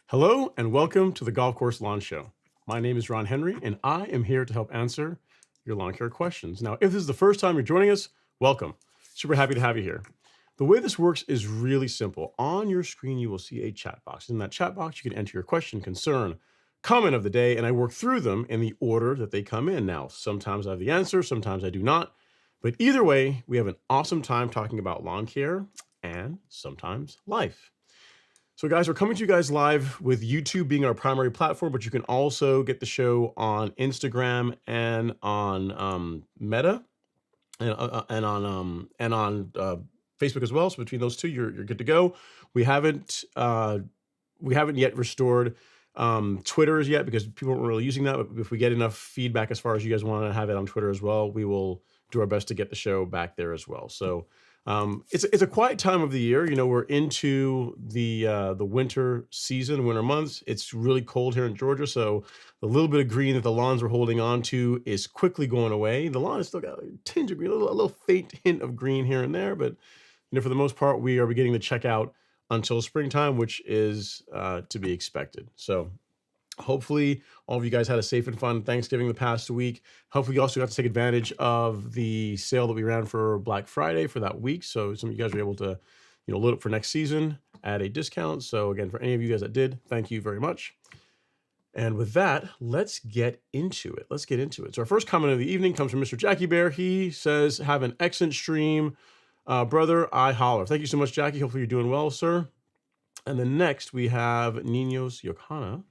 Hello and welcome to the Golf Course Lawn Show. My name is Ron Henry and I am here to help answer your lawn care questions. Now, if this is the first time you're joining us, welcome. Super happy to have you here. The way this works is really simple. On your screen, you will see a chat box. In that chat box, you can enter your question, concern, comment of the day, and I work through them in the order that they come in. Now, sometimes I have the answer, sometimes I do not. But either way, we have an awesome time talking about lawn care and sometimes life. So guys, we're coming to you guys live with YouTube being our primary platform, but you can also get the show on Instagram and on Meta and on Facebook as well. So between those two, you're good to go. We haven't yet restored Twitter's yet because people aren't really using that. But if we get enough feedback as far as you guys want to have it on Twitter as well, we will do our best to get the show back there as well. So it's a quiet time of the year. You know, we're into the winter season, winter months. It's really cold here in Georgia, so the little bit of green that the lawns are holding on to is quickly going away. The lawn has still got a tinge of green, a little faint hint of green here and there, but you know, for the most part, we are beginning to check out until springtime, which is to be expected. So hopefully all of you guys had a safe and fun Thanksgiving the past week. Hopefully you also got to take advantage of the sale that we ran for Black Friday for that week. So some of you guys were able to, you know, load up for next season at a discount. So again, for any of you guys that did, thank you very much. And with that, let's get into it. So our first comment of the evening comes from Mr. Jackie Bear. He says, have an excellent stream. Brother, I holler. Thank you so much, Jackie. Hopefully you're doing well, sir. And then next we have Ninos Yokana.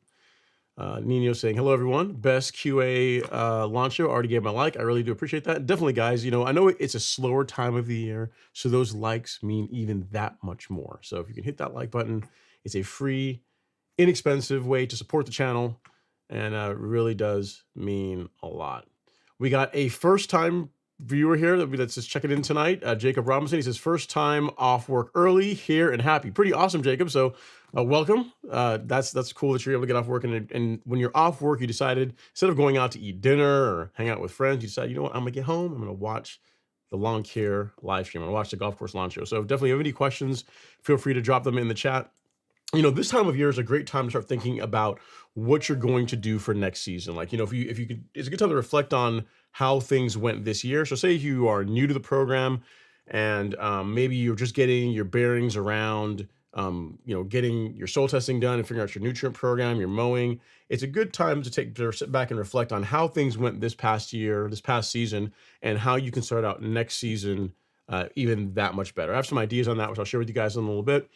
Nino saying, hello, everyone. Best QA launch show. Already gave my like. I really do appreciate that. Definitely, guys, you know, I know it's a slower time of the year, so those likes mean even that much more. So if you can hit that like button, it's a free, inexpensive way to support the channel, and really does mean a lot. We got a first-time viewer here that's just checking in tonight, Jacob Robinson. He says, first time off work early, here and happy. Pretty awesome, Jacob. So welcome. That's cool that you're able to get off work. And when you're off work, you decided, instead of going out to eat dinner or hang out with friends, you decided, you know what, I'm going to get home. I'm going to watch the lawn care live stream. I'm going to watch the Golf Course Lawn Show. So definitely, if you have any questions, feel free to drop them in the chat. This time of year is a great time to start thinking about what you're going to do for next season. Like, if you could, it's a good time to reflect on how things went this year. So say you are new to the program and maybe you're just getting your bearings around, getting your soil testing done and figuring out your nutrient program, your mowing. It's a good time to sit back and reflect on how things went this past year, this past season, and how you can start out next season even that much better. I have some ideas on that, which I'll share with you guys in a little bit.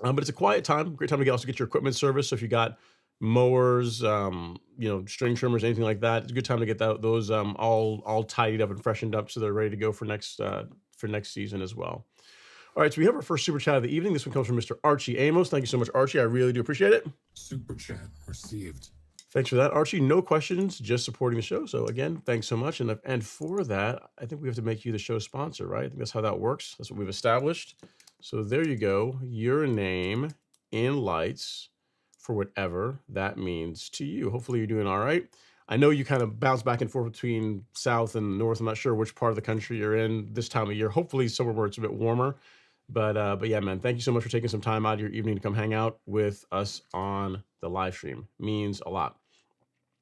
But it's a quiet time, great time to also get your equipment serviced. So if you got mowers, string trimmers, anything like that, it's a good time to get those all tidied up and freshened up so they're ready to go for next season as well. All right, so we have our first super chat of the evening. This one comes from Mr. Archie Amos. Thank you so much, Archie. I really do appreciate it. Super chat received. Thanks for that, Archie. No questions, just supporting the show. So again, thanks so much. And for that, I think we have to make you the show sponsor, right? I think that's how that works. That's what we've established. So there you go. Your name in lights for whatever that means to you. Hopefully you're doing all right. I know you kind of bounce back and forth between South and North. I'm not sure which part of the country you're in this time of year. Hopefully somewhere where it's a bit warmer. But yeah, man, thank you so much for taking some time out of your evening to come hang out with us on the live stream. Means a lot.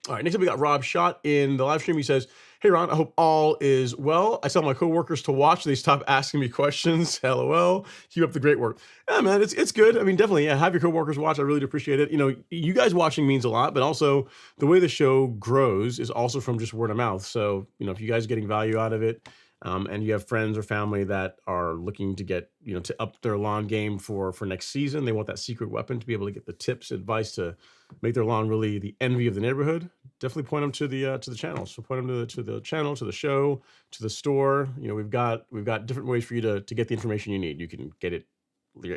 All right, next up we got Rob Schott in the live stream. He says, hey, Ron, I hope all is well. I tell my coworkers to watch. They stop asking me questions. LOL. Keep up the great work. Yeah, man, it's good. I mean, definitely, yeah, have your coworkers watch. I really do appreciate it. You guys watching means a lot, but also the way the show grows is also from just word of mouth. So, if you guys are getting value out of it, and you have friends or family that are looking to get, to up their lawn game for next season, they want that secret weapon to be able to get the tips, advice to make their lawn really the envy of the neighborhood. Definitely point them to the channel. So point them to the channel, to the show, to the store. We've got different ways for you to get the information you need. You can get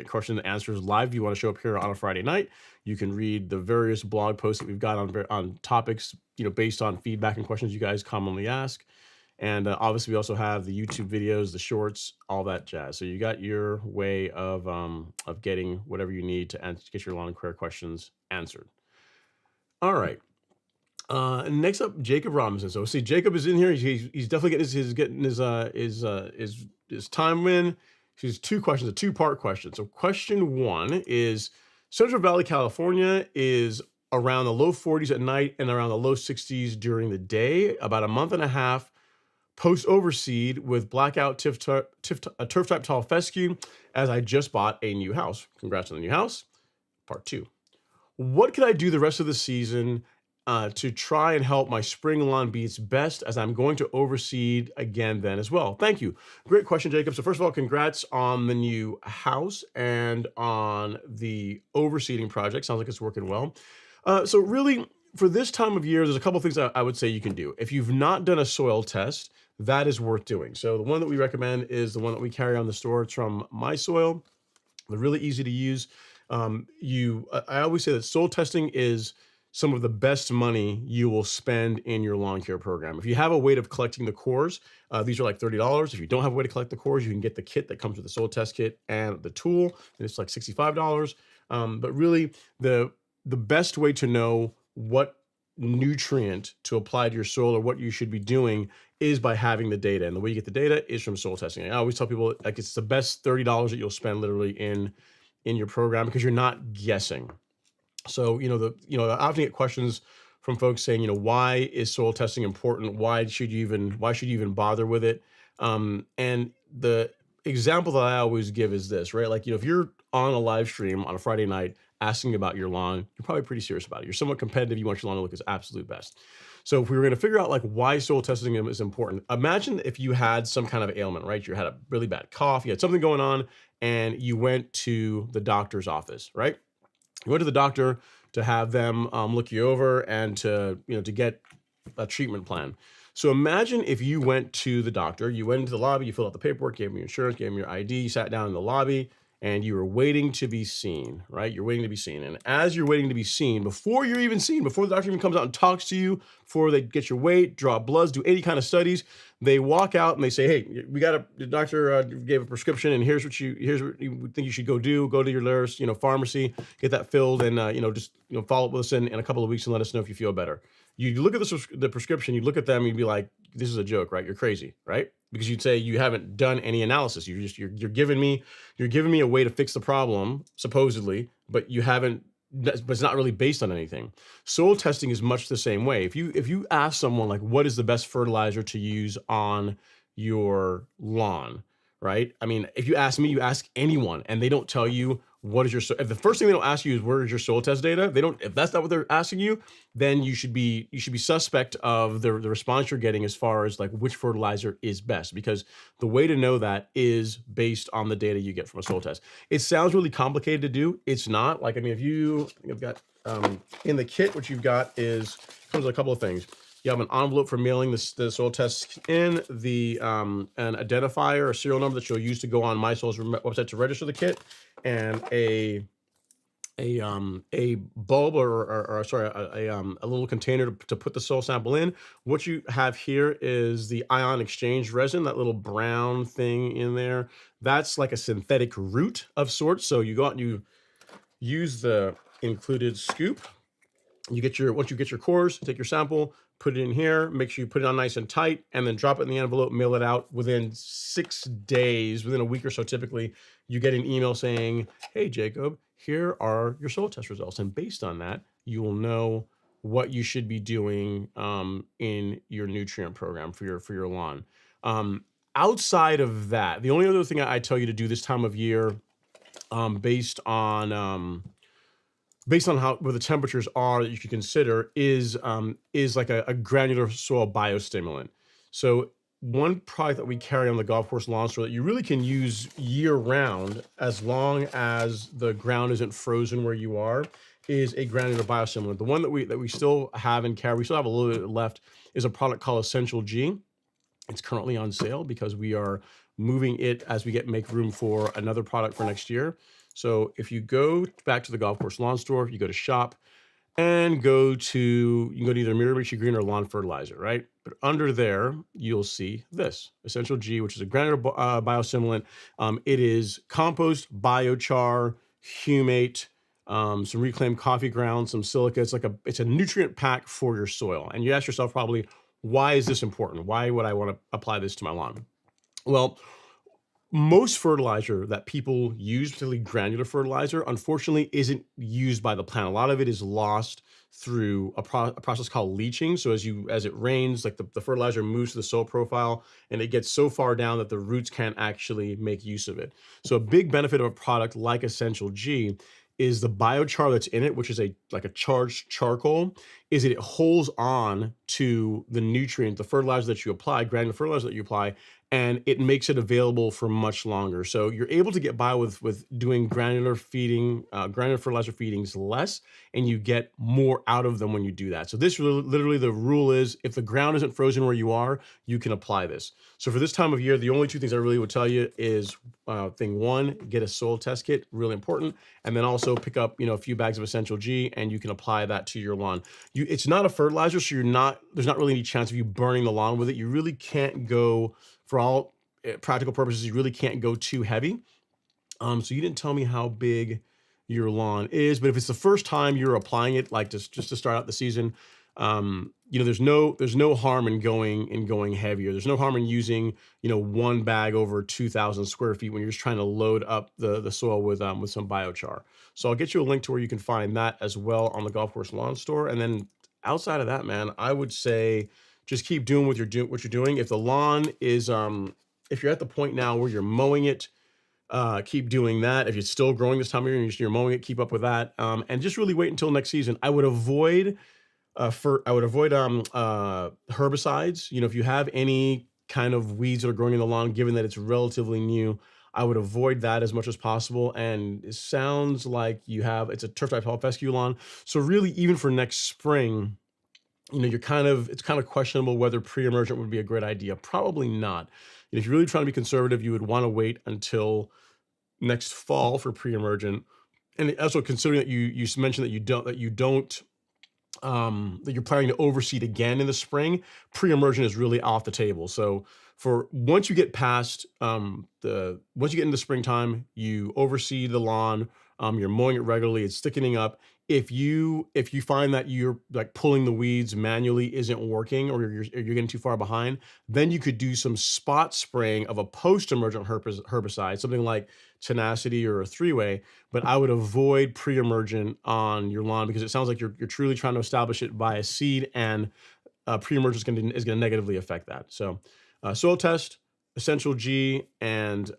question and answers live if you want to show up here on a Friday night. You can read the various blog posts that we've got on topics, based on feedback and questions you guys commonly ask. And obviously, we also have the YouTube videos, the shorts, all that jazz. So you got your way of getting whatever you need to get your lawn care questions answered. All right. Next up, Jacob Robinson. So see, Jacob is in here. He's definitely getting his time in. He's two questions, a two-part question. So question one is: Central Valley, California is around the low 40s at night and around the low 60s during the day. About a month and a half post overseed with blackout turf type tall fescue, as I just bought a new house. Congrats on the new house. Part two. What could I do the rest of the season to try and help my spring lawn be its best, as I'm going to overseed again then as well? Thank you. Great question, Jacob. So first of all, congrats on the new house and on the overseeding project. Sounds like it's working well. So really, for this time of year, there's a couple things I would say you can do. If you've not done a soil test, that is worth doing. So the one that we recommend is the one that we carry on the store. It's from My Soil. They're really easy to use. I always say that soil testing is some of the best money you will spend in your lawn care program. If you have a way of collecting the cores, these are like $30. If you don't have a way to collect the cores, you can get the kit that comes with the soil test kit and the tool, and it's like $65. But really, the best way to know what nutrient to apply to your soil or what you should be doing is by having the data. And the way you get the data is from soil testing. I always tell people, like, it's the best $30 that you'll spend literally in your program, because you're not guessing. So, I often get questions from folks saying, why is soil testing important? Why should you even bother with it? And the example that I always give is this, right? Like, if you're on a live stream on a Friday night asking about your lawn, you're probably pretty serious about it. You're somewhat competitive. You want your lawn to look its absolute best. So if we were going to figure out why soil testing is important, imagine if you had some kind of ailment, right? You had a really bad cough, you had something going on, and you went to the doctor's office, right? You went to the doctor to have them look you over and to get a treatment plan. So imagine if you went to the doctor, you went into the lobby, you filled out the paperwork, gave them your insurance, gave them your ID, you sat down in the lobby, and you are waiting to be seen, right? You're waiting to be seen. And as you're waiting to be seen, before you're even seen, before the doctor even comes out and talks to you, before they get your weight, draw bloods, do any kind of studies, they walk out and they say, hey, the doctor gave a prescription, and here's what you think you should go do. Go to your nearest, pharmacy, get that filled, and just follow up with us in a couple of weeks and let us know if you feel better. You look at the prescription, you look at them, you'd be like, this is a joke, right? You're crazy, right? Because you'd say you haven't done any analysis. You're giving me a way to fix the problem, supposedly, but you haven't, but it's not really based on anything. Soil testing is much the same way. If you ask someone, like, what is the best fertilizer to use on your lawn, right? I mean, if you ask me, you ask anyone, and they don't tell you what is your, if the first thing they don't ask you is where is your soil test data, if that's not what they're asking you, then you should be suspect of the response you're getting as far as like which fertilizer is best, because the way to know that is based on the data you get from a soil test. It sounds really complicated to do. It's not. Like, I mean, I've got in the kit, what you've got comes with a couple of things. You have an envelope for mailing the soil tests in, an identifier, a serial number that you'll use to go on MySoil's website to register the kit, and a bulb or sorry, a little container to put the soil sample in. What you have here is the ion exchange resin, that little brown thing in there. That's like a synthetic root of sorts. So you go out and you use the included scoop. Once you get your cores, take your sample, put it in here, make sure you put it on nice and tight, and then drop it in the envelope, mail it out. Within 6 days, within a week or so, typically, you get an email saying, hey, Jacob, here are your soil test results. And based on that, you will know what you should be doing in your nutrient program for your lawn. Outside of that, the only other thing I tell you to do this time of year, based on where the temperatures are, that you should consider is like a granular soil biostimulant. So one product that we carry on the golf course lawn store that you really can use year round, as long as the ground isn't frozen where you are, is a granular biostimulant. The one that we still have and carry, we still have a little bit left, is a product called Essential G. It's currently on sale because we are moving it as we make room for another product for next year. So if you go back to the golf course lawn store, you go to shop and you can go to either Miramichi Green or Lawn Fertilizer, right? But under there, you'll see this Essential G, which is a granular biostimulant. It is compost, biochar, humate, some reclaimed coffee grounds, some silica. It's a nutrient pack for your soil. And you ask yourself probably, why is this important? Why would I want to apply this to my lawn? Well, most fertilizer that people use, particularly granular fertilizer, unfortunately isn't used by the plant. A lot of it is lost through a process called leaching. So as it rains, like the fertilizer moves to the soil profile, and it gets so far down that the roots can't actually make use of it. So a big benefit of a product like Essential G is the biochar that's in it, which is like a charged charcoal, is that it holds on to the nutrient, the fertilizer that you apply, granular fertilizer that you apply, and it makes it available for much longer. So you're able to get by with doing granular fertilizer feedings less, and you get more out of them when you do that. So this literally the rule is, if the ground isn't frozen where you are, you can apply this. So for this time of year, the only two things I really would tell you is, thing one, get a soil test kit, really important, and then also pick up a few bags of Essential G, and you can apply that to your lawn. It's not a fertilizer, so there's not really any chance of you burning the lawn with it. You really can't go, for all practical purposes, you really can't go too heavy. So you didn't tell me how big your lawn is, but if it's the first time you're applying it, like just to start out the season, there's no harm in going heavier. There's no harm in using one bag over 2,000 square feet when you're just trying to load up the soil with some biochar. So I'll get you a link to where you can find that as well on the golf course lawn store. And then outside of that, man, I would say just keep doing what you're doing. If the lawn is if you're at the point now where you're mowing it, keep doing that. If it's still growing this time of year and you're mowing it, keep up with that. And just really wait until next season. I would avoid herbicides. If you have any kind of weeds that are growing in the lawn, given that it's relatively new, I would avoid that as much as possible. And it sounds like it's a turf type fescue lawn. So really, even for next spring, it's kind of questionable whether pre-emergent would be a great idea. Probably not. If you're really trying to be conservative, you would want to wait until next fall for pre-emergent. And also considering that you mentioned that you don't that you're planning to overseed again in the spring, pre-emergent is really off the table. So for once you get past once you get into springtime, you overseed the lawn, you're mowing it regularly, it's thickening up. If you find that you're like pulling the weeds manually isn't working, or you're getting too far behind, then you could do some spot spraying of a post-emergent herbicide, something like tenacity or a three-way. But I would avoid pre-emergent on your lawn because it sounds like you're truly trying to establish it via seed, and pre-emergent is going to negatively affect that. So soil test, Essential G, and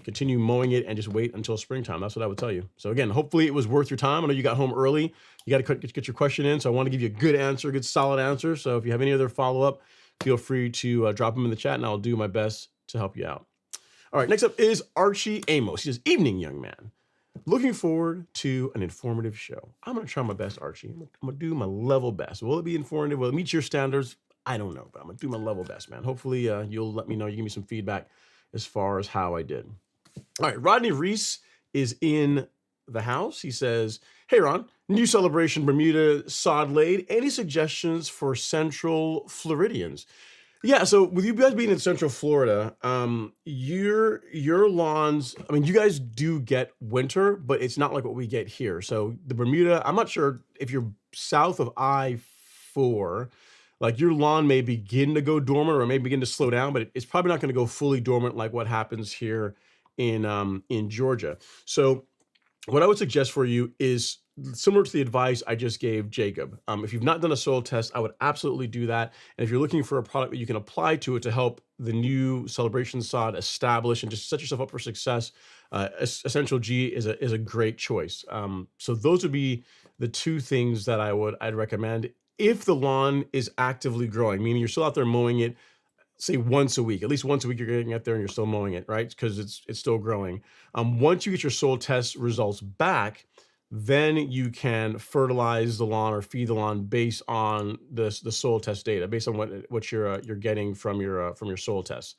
continue mowing it and just wait until springtime. That's what I would tell you. So again, hopefully it was worth your time. I know you got home early. You got to get your question in. So I want to give you a good answer, good solid answer. So if you have any other follow-up, feel free to drop them in the chat and I'll do my best to help you out. All right, next up is Archie Amos. He says, evening, young man. Looking forward to an informative show. I'm going to try my best, Archie. I'm going to do my level best. Will it be informative? Will it meet your standards? I don't know, but I'm going to do my level best, man. Hopefully you'll let me know. You give me some feedback as far as how I did. All right, Rodney Reese is in the house. He says, hey, Ron, new celebration, Bermuda sod laid. Any suggestions for Central Floridians? Yeah, so with you guys being in Central Florida, your lawns, I mean, you guys do get winter, but it's not like what we get here. So the Bermuda, I'm not sure if you're south of I-4, like your lawn may begin to go dormant or it may begin to slow down, but it's probably not going to go fully dormant like what happens here in Georgia. So what I would suggest for you is similar to the advice I just gave Jacob. If you've not done a soil test, I would absolutely do that. And if you're looking for a product that you can apply to it to help the new celebration sod establish and just set yourself up for success, Essential G is a great choice. So those would be the two things that I'd recommend. If the lawn is actively growing, meaning you're still out there mowing it, say once a week, at least once a week, you're getting out there and you're still mowing it, right? Because it's still growing. Once you get your soil test results back, then you can fertilize the lawn or feed the lawn based on the soil test data, based on what you're getting from your soil test.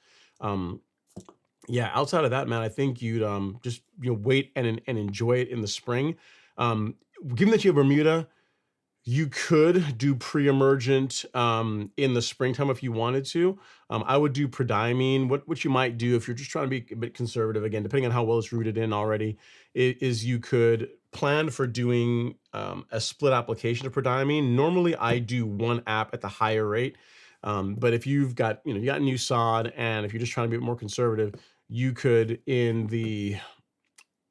Yeah, outside of that, man, I think you'd just wait and enjoy it in the spring. Given that you have Bermuda, you could do pre-emergent in the springtime if you wanted to. I would do prodiamine. What you might do if you're just trying to be a bit conservative, again, depending on how well it's rooted in already, is you could plan for doing a split application of prodiamine. Normally, I do one app at the higher rate, but if you've got you got new sod, and if you're just trying to be a bit more conservative, you could in the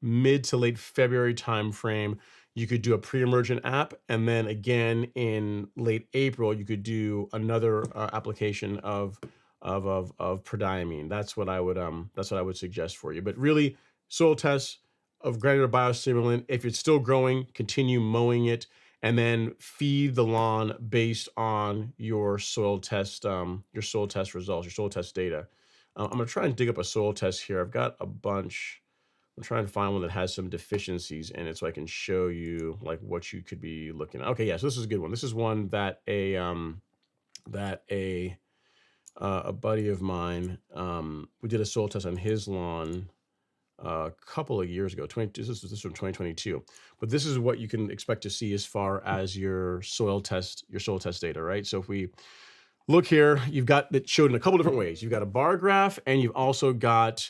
mid to late February timeframe, you could do a pre-emergent app, and then again in late April, you could do another application of prodiamine. That's what I would suggest for you. But really, soil tests of granular biostimulant. If it's still growing, continue mowing it, and then feed the lawn based on your soil test results, your soil test data. I'm gonna try and dig up a soil test here. I've got a bunch. I'm trying to find one that has some deficiencies in it so I can show you like what you could be looking at. Okay, yeah, so this is a good one. This is one that a buddy of mine, we did a soil test on his lawn a couple of years ago. This is from 2022. But this is what you can expect to see as far as your soil test data, right? So if we look here, you've got it showed in a couple different ways. You've got a bar graph, and you've also got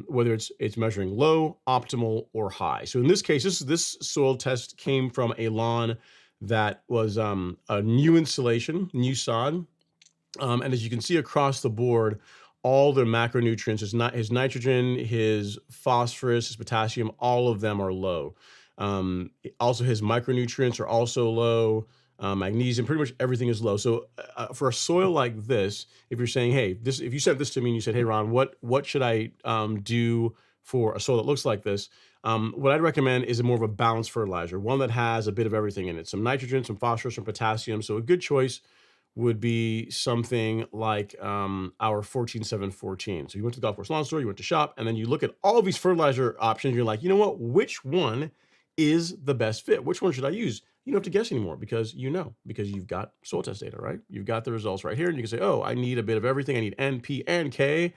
whether it's measuring low, optimal, or high. So in this case, this soil test came from a lawn that was a new installation, new sod. And as you can see across the board, all the macronutrients, his nitrogen, his phosphorus, his potassium, all of them are low. Also, his micronutrients are also low. Magnesium, pretty much everything is low. So for a soil like this, if you're saying, hey, if you sent this to me and you said, hey, Ron, what should I do for a soil that looks like this? What I'd recommend is more of a balanced fertilizer, one that has a bit of everything in it, some nitrogen, some phosphorus, some potassium. So a good choice would be something like our 14714. So you went to the golf course lawn store, you went to shop, and then you look at all these fertilizer options. You're like, you know what? Which one is the best fit? Which one should I use? You don't have to guess anymore because you've got soil test data, right? You've got the results right here, and you can say, oh, I need a bit of everything. I need N, P, and K.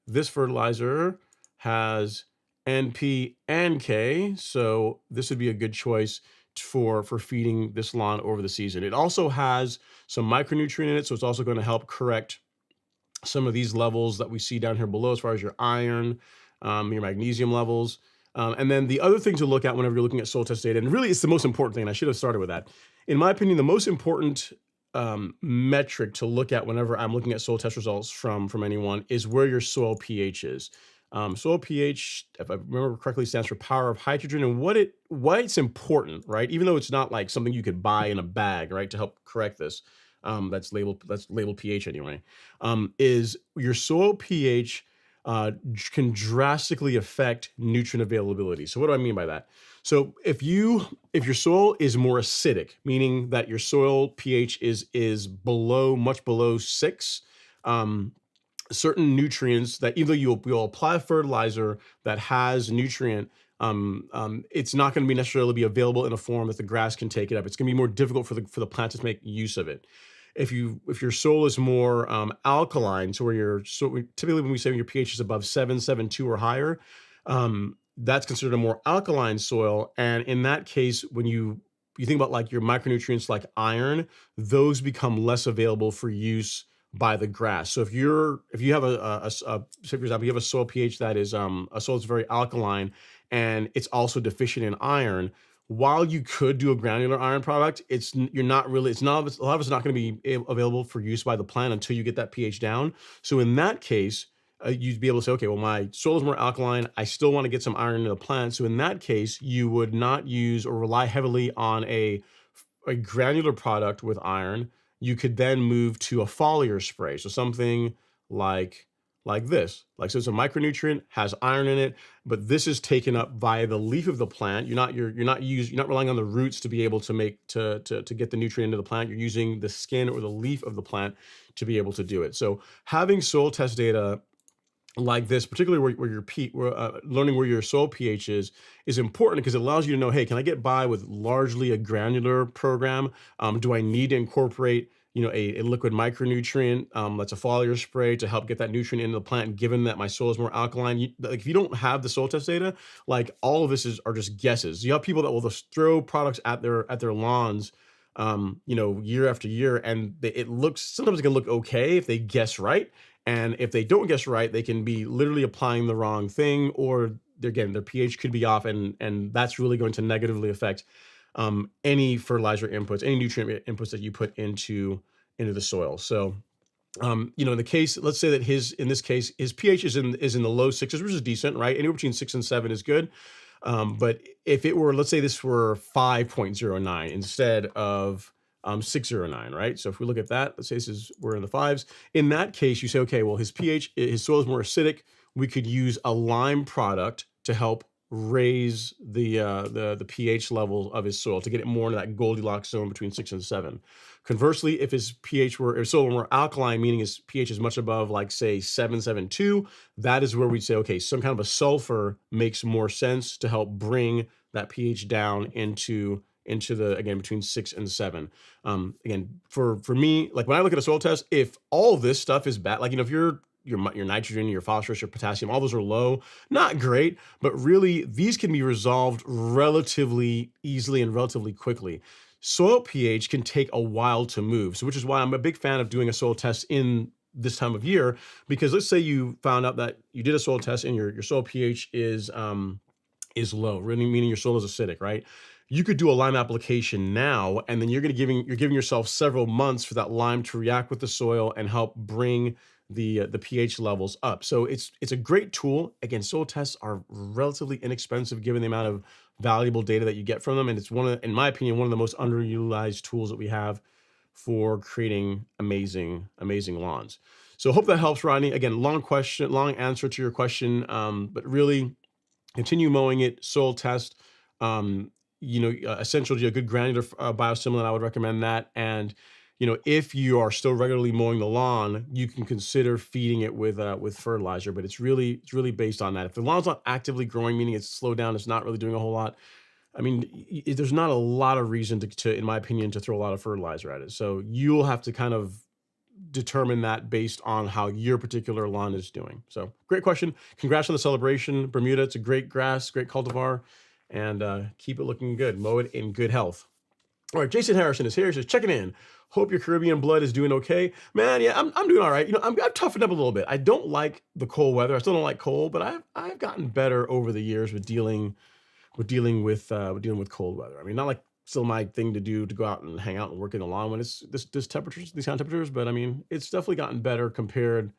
This fertilizer has NP, and K. So this would be a good choice for feeding this lawn over the season. It also has some micronutrient in it, so it's also going to help correct some of these levels that we see down here below as far as your iron, your magnesium levels. And then the other thing to look at whenever you're looking at soil test data, and really it's the most important thing, and I should have started with that. In my opinion, the most important metric to look at whenever I'm looking at soil test results from anyone is where your soil pH is. Soil pH, if I remember correctly, stands for power of hydrogen, and why it's important, right? Even though it's not like something you could buy in a bag, right, to help correct this. That's labeled pH anyway. Is your soil pH can drastically affect nutrient availability. So what do I mean by that? So if your soil is more acidic, meaning that your soil pH is much below 6, certain nutrients that even though you'll apply a fertilizer that has nutrient, it's not going to be necessarily be available in a form that the grass can take it up. It's going to be more difficult for the plant to make use of it. If your soil is more alkaline, so typically when we say your pH is above 7.2 or higher, that's considered a more alkaline soil. And in that case, when you think about like your micronutrients like iron, those become less available for use by the grass. So if you have say for example, you have a soil pH that is a soil that's very alkaline and it's also deficient in iron, while you could do a granular iron product, a lot of it's not going to be available for use by the plant until you get that pH down. So in that case, you'd be able to say, okay, well, my soil is more alkaline. I still want to get some iron into the plant. So in that case, you would not use or rely heavily on a granular product with iron. You could then move to a foliar spray. So something like this. So it's a micronutrient, has iron in it, but this is taken up via the leaf of the plant. You're not relying on the roots to be able to get the nutrient into the plant. You're using the skin or the leaf of the plant to be able to do it. So having soil test data like this, particularly learning where your soil pH is important because it allows you to know, hey, can I get by with largely a granular program? Do I need to incorporate a liquid micronutrient that's a foliar spray to help get that nutrient into the plant, given that my soil is more alkaline? If you don't have the soil test data, like all of this are just guesses. You have people that will just throw products at their lawns year after year, and sometimes it can look okay if they guess right. And if they don't guess right, they can be literally applying the wrong thing, or their pH could be off, and that's really going to negatively affect any fertilizer inputs, any nutrient inputs that you put into the soil. So, in the case, let's say that in this case, his pH is in the low 6s, which is decent, right? Anywhere between 6 and 7 is good. But if it were, let's say this were 5.09 instead of 609, right? So if we look at that, let's say we're in the 5s. In that case, you say, okay, well, his soil is more acidic. We could use a lime product to help raise the pH level of his soil to get it more into that Goldilocks zone between 6 and 7. Conversely, if his soil were more alkaline, meaning his pH is much above, like say 7.2, that is where we'd say, okay, some kind of a sulfur makes more sense to help bring that pH down into again between 6 and 7. Again, for me, like when I look at a soil test, if all this stuff is bad, like if your nitrogen, your phosphorus, your potassium, all those are low, not great, but really these can be resolved relatively easily and relatively quickly. Soil pH can take a while to move, so which is why I'm a big fan of doing a soil test in this time of year, because let's say you found out that you did a soil test and your soil pH is low, really meaning your soil is acidic, right? You could do a lime application now, and then you're giving yourself several months for that lime to react with the soil and help bring the pH levels up. So it's a great tool. Again, soil tests are relatively inexpensive given the amount of valuable data that you get from them, and it's in my opinion, one of the most underutilized tools that we have for creating amazing lawns. So hope that helps, Rodney. Again, long answer to your question, but really continue mowing it, soil test. Essentially a good granular biostimulant, I would recommend that. And if you are still regularly mowing the lawn, you can consider feeding it with fertilizer. But it's really based on that. If the lawn's not actively growing, meaning it's slowed down, it's not really doing a whole lot. I mean, there's not a lot of reason to, in my opinion, to throw a lot of fertilizer at it. So you'll have to kind of determine that based on how your particular lawn is doing. So great question. Congrats on the celebration, Bermuda. It's a great grass, great cultivar, and keep it looking good. Mow it in good health. All right, Jason Harrison is here. He says, checking in. Hope your Caribbean blood is doing okay. Man, yeah, I'm doing all right. You know, I've toughened up a little bit. I don't like the cold weather. I still don't like cold, but I've gotten better over the years with dealing with cold weather. I mean, not like still my thing to do to go out and hang out and work in the lawn when it's this temperatures, these kind of temperatures. But I mean, it's definitely gotten better compared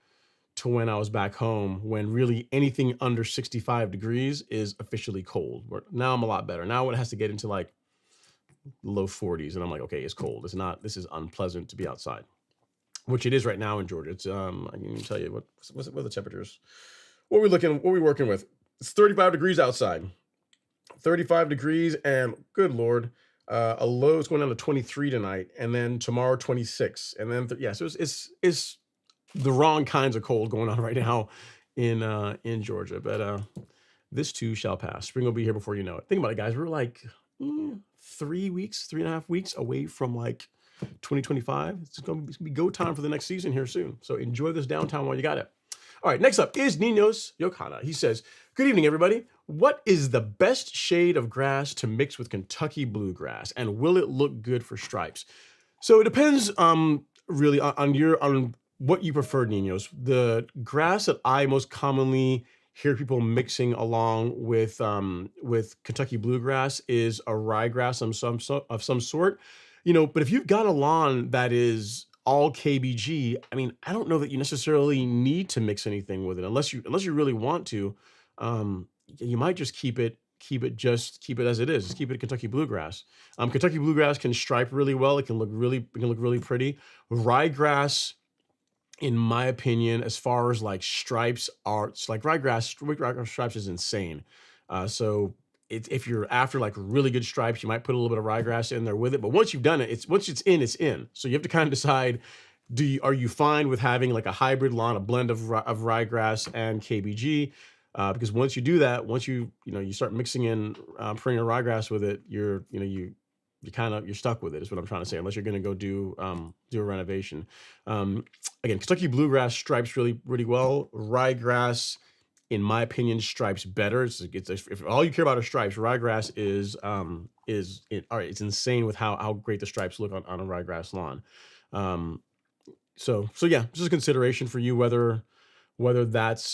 to when I was back home, when really anything under 65 degrees is officially cold. Now I'm a lot better. Now when it has to get into like low 40s, and I'm like, okay, it's cold. It's not. This is unpleasant to be outside, which it is right now in Georgia. It's I can tell you what are the temperatures. What are we working with? It's 35 degrees outside. 35 degrees, and good Lord, a low is going down to 23 tonight, and then tomorrow 26, and then yeah, so it's the wrong kinds of cold going on right now in Georgia, but this too shall pass. Spring will be here before you know it. Think about it, guys. We're like 3.5 weeks away from like 2025. It's gonna be go time for the next season here soon. So enjoy this downtime while you got it. All right, next up is Ninos Yokana. He says, good evening, everybody. What is the best shade of grass to mix with Kentucky bluegrass, and will it look good for stripes? So it depends really on what you prefer, Ninos. The grass that I most commonly hear people mixing along with Kentucky bluegrass is a ryegrass of some sort. You know, but if you've got a lawn that is all KBG, I mean, I don't know that you necessarily need to mix anything with it unless you really want to. You might just keep it as it is. Just keep it Kentucky bluegrass. Kentucky bluegrass can stripe really well. It can look really pretty. Ryegrass, in my opinion, as far as like stripes are, it's like ryegrass stripes is insane. So if you're after like really good stripes, you might put a little bit of ryegrass in there with it. But once you've done it, once it's in. So you have to kind of decide: are you fine with having like a hybrid lawn, a blend of ryegrass and KBG? Because once you do that, once you start mixing in perennial ryegrass with it, you're stuck with it. Is what I'm trying to say. Unless you're going to go do a renovation. Again, Kentucky bluegrass stripes really well. Ryegrass, in my opinion, stripes better. If all you care about are stripes, ryegrass is all right. It's insane with how great the stripes look on a ryegrass lawn. So yeah, just a consideration for you whether that's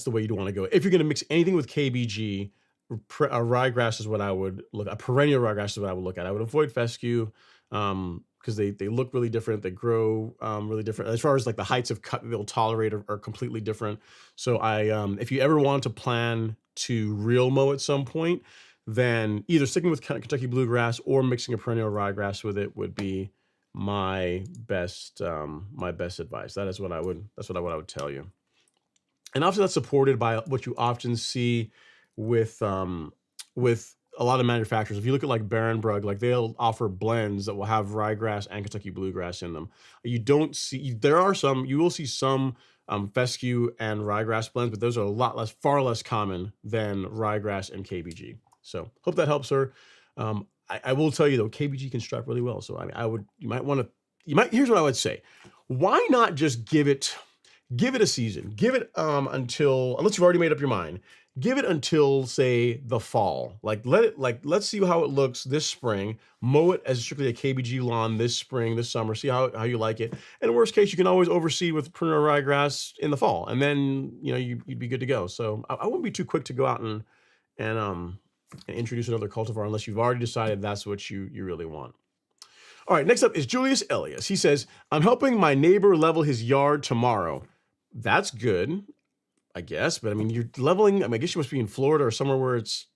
the way you want to go. If you're going to mix anything with KBG, a ryegrass is what I would look at. A perennial ryegrass is what I would look at. I would avoid fescue because they look really different. They grow really different. As far as like the heights of cut they'll tolerate are completely different. So if you ever want to plan to real mow at some point, then either sticking with Kentucky bluegrass or mixing a perennial ryegrass with it would be my best advice. That's what I would tell you. And often that's supported by what you often see with a lot of manufacturers. If you look at like Barenbrug, like they'll offer blends that will have ryegrass and Kentucky bluegrass in them. You will see some fescue and ryegrass blends, but those are far less common than ryegrass and KBG. So hope that helps, sir. I will tell you though, KBG can stripe really well. So here's what I would say. Why not just give it a season? Give it unless you've already made up your mind. Give it until, say, the fall. Let's see how it looks this spring. Mow it as strictly a KBG lawn this spring, this summer. See how you like it. And in worst case, you can always overseed with perennial ryegrass in the fall, and then you'd be good to go. So I wouldn't be too quick to go out and introduce another cultivar unless you've already decided that's what you really want. All right, next up is Julius Elias. He says, I'm helping my neighbor level his yard tomorrow. That's good, I guess. But I mean, you're leveling. I guess you must be in Florida or somewhere where it's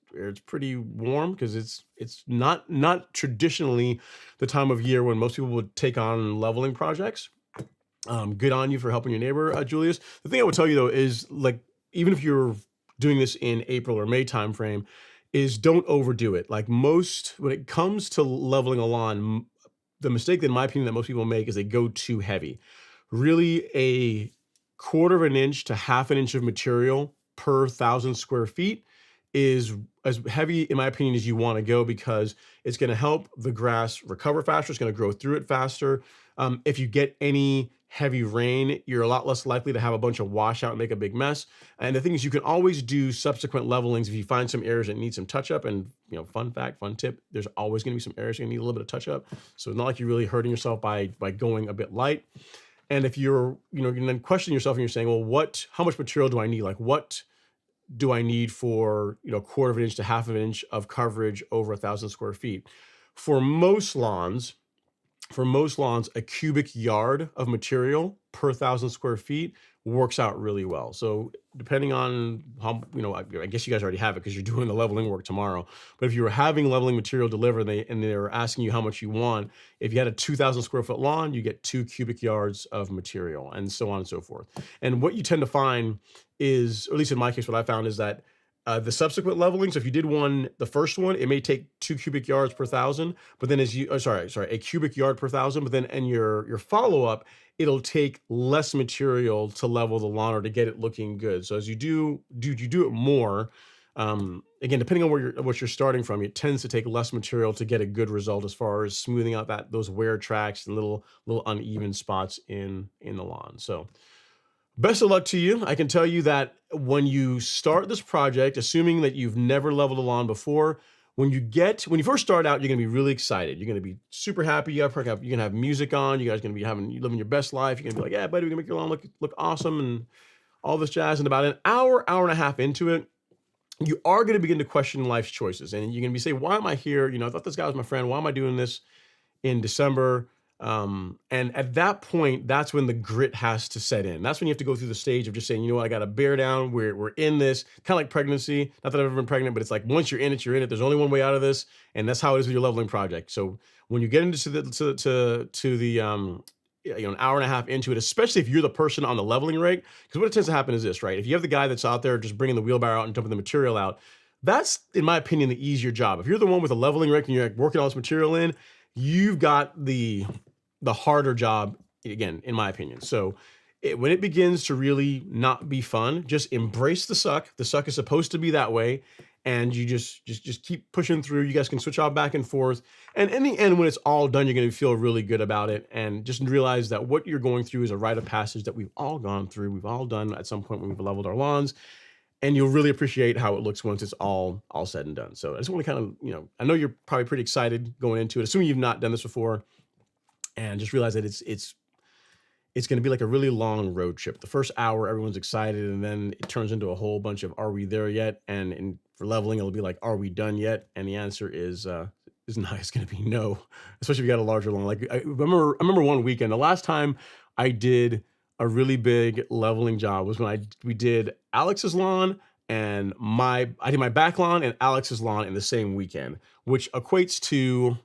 pretty warm, because it's not traditionally the time of year when most people would take on leveling projects. Good on you for helping your neighbor, Julius. The thing I would tell you though is, like, even if you're doing this in April or May timeframe, is don't overdo it. Like when it comes to leveling a lawn, the mistake, in my opinion, that most people make is they go too heavy. Really, a 1/4 inch to 1/2 inch of material per 1,000 square feet is as heavy, in my opinion, as you want to go, because it's going to help the grass recover faster. It's going to grow through it faster. If you get any heavy rain, you're a lot less likely to have a bunch of washout and make a big mess. And the thing is, you can always do subsequent levelings if you find some areas that need some touch up. And fun fact, fun tip: there's always going to be some areas that need a little bit of touch up. So it's not like you're really hurting yourself by going a bit light. And if you're then questioning yourself and you're saying, well, how much material do I need? Like, what do I need for a quarter of an inch to half of an inch of coverage over 1,000 square feet? For most lawns, a cubic yard of material per 1,000 square feet works out really well. So depending on how, I guess you guys already have it because you're doing the leveling work tomorrow. But if you were having leveling material delivered and they were asking you how much you want, if you had a 2,000 square foot lawn, you get 2 cubic yards of material, and so on and so forth. And what you tend to find is, or at least in my case, what I found is that the subsequent leveling. So if you did the first one, it may take 2 cubic yards per 1,000, but then a cubic yard per 1,000. But then in your follow up, it'll take less material to level the lawn or to get it looking good. So as you do it more, again, depending on what you're starting from, it tends to take less material to get a good result as far as smoothing out those wear tracks and little uneven spots in the lawn. So best of luck to you. I can tell you that when you start this project, assuming that you've never leveled a lawn before, when you first start out, you're going to be really excited. You're going to be super happy. You're going to have music on. You guys are going to be living your best life. You're going to be like, yeah, buddy, we're going to make your lawn look awesome and all this jazz. And about an hour and a half into it, you are going to begin to question life's choices. And you're going to be saying, why am I here? I thought this guy was my friend. Why am I doing this in December? And at that point, that's when the grit has to set in. That's when you have to go through the stage of just saying, I got to bear down. We're in this, kind of like pregnancy. Not that I've ever been pregnant, but it's like once you're in it, you're in it. There's only one way out of this, and that's how it is with your leveling project. So when you get into the an hour and a half into it, especially if you're the person on the leveling rake, because what tends to happen is this, right? If you have the guy that's out there just bringing the wheelbarrow out and dumping the material out, that's, in my opinion, the easier job. If you're the one with a leveling rake and you're working all this material in, you've got the harder job, again, in my opinion. So when it begins to really not be fun, just embrace the suck. The suck is supposed to be that way. And you just keep pushing through. You guys can switch off back and forth. And in the end, when it's all done, you're going to feel really good about it. And just realize that what you're going through is a rite of passage that we've all gone through. We've all done at some point when we've leveled our lawns. And you'll really appreciate how it looks once it's all said and done. So I just want to kind of, I know you're probably pretty excited going into it, assuming you've not done this before. And just realize that it's going to be like a really long road trip. The first hour, everyone's excited, and then it turns into a whole bunch of, are we there yet? And for leveling, it'll be like, are we done yet? And the answer is not. It's going to be no, especially if you got a larger lawn. Like I remember one weekend, the last time I did a really big leveling job was when we did Alex's lawn and I did my back lawn and Alex's lawn in the same weekend, which equates to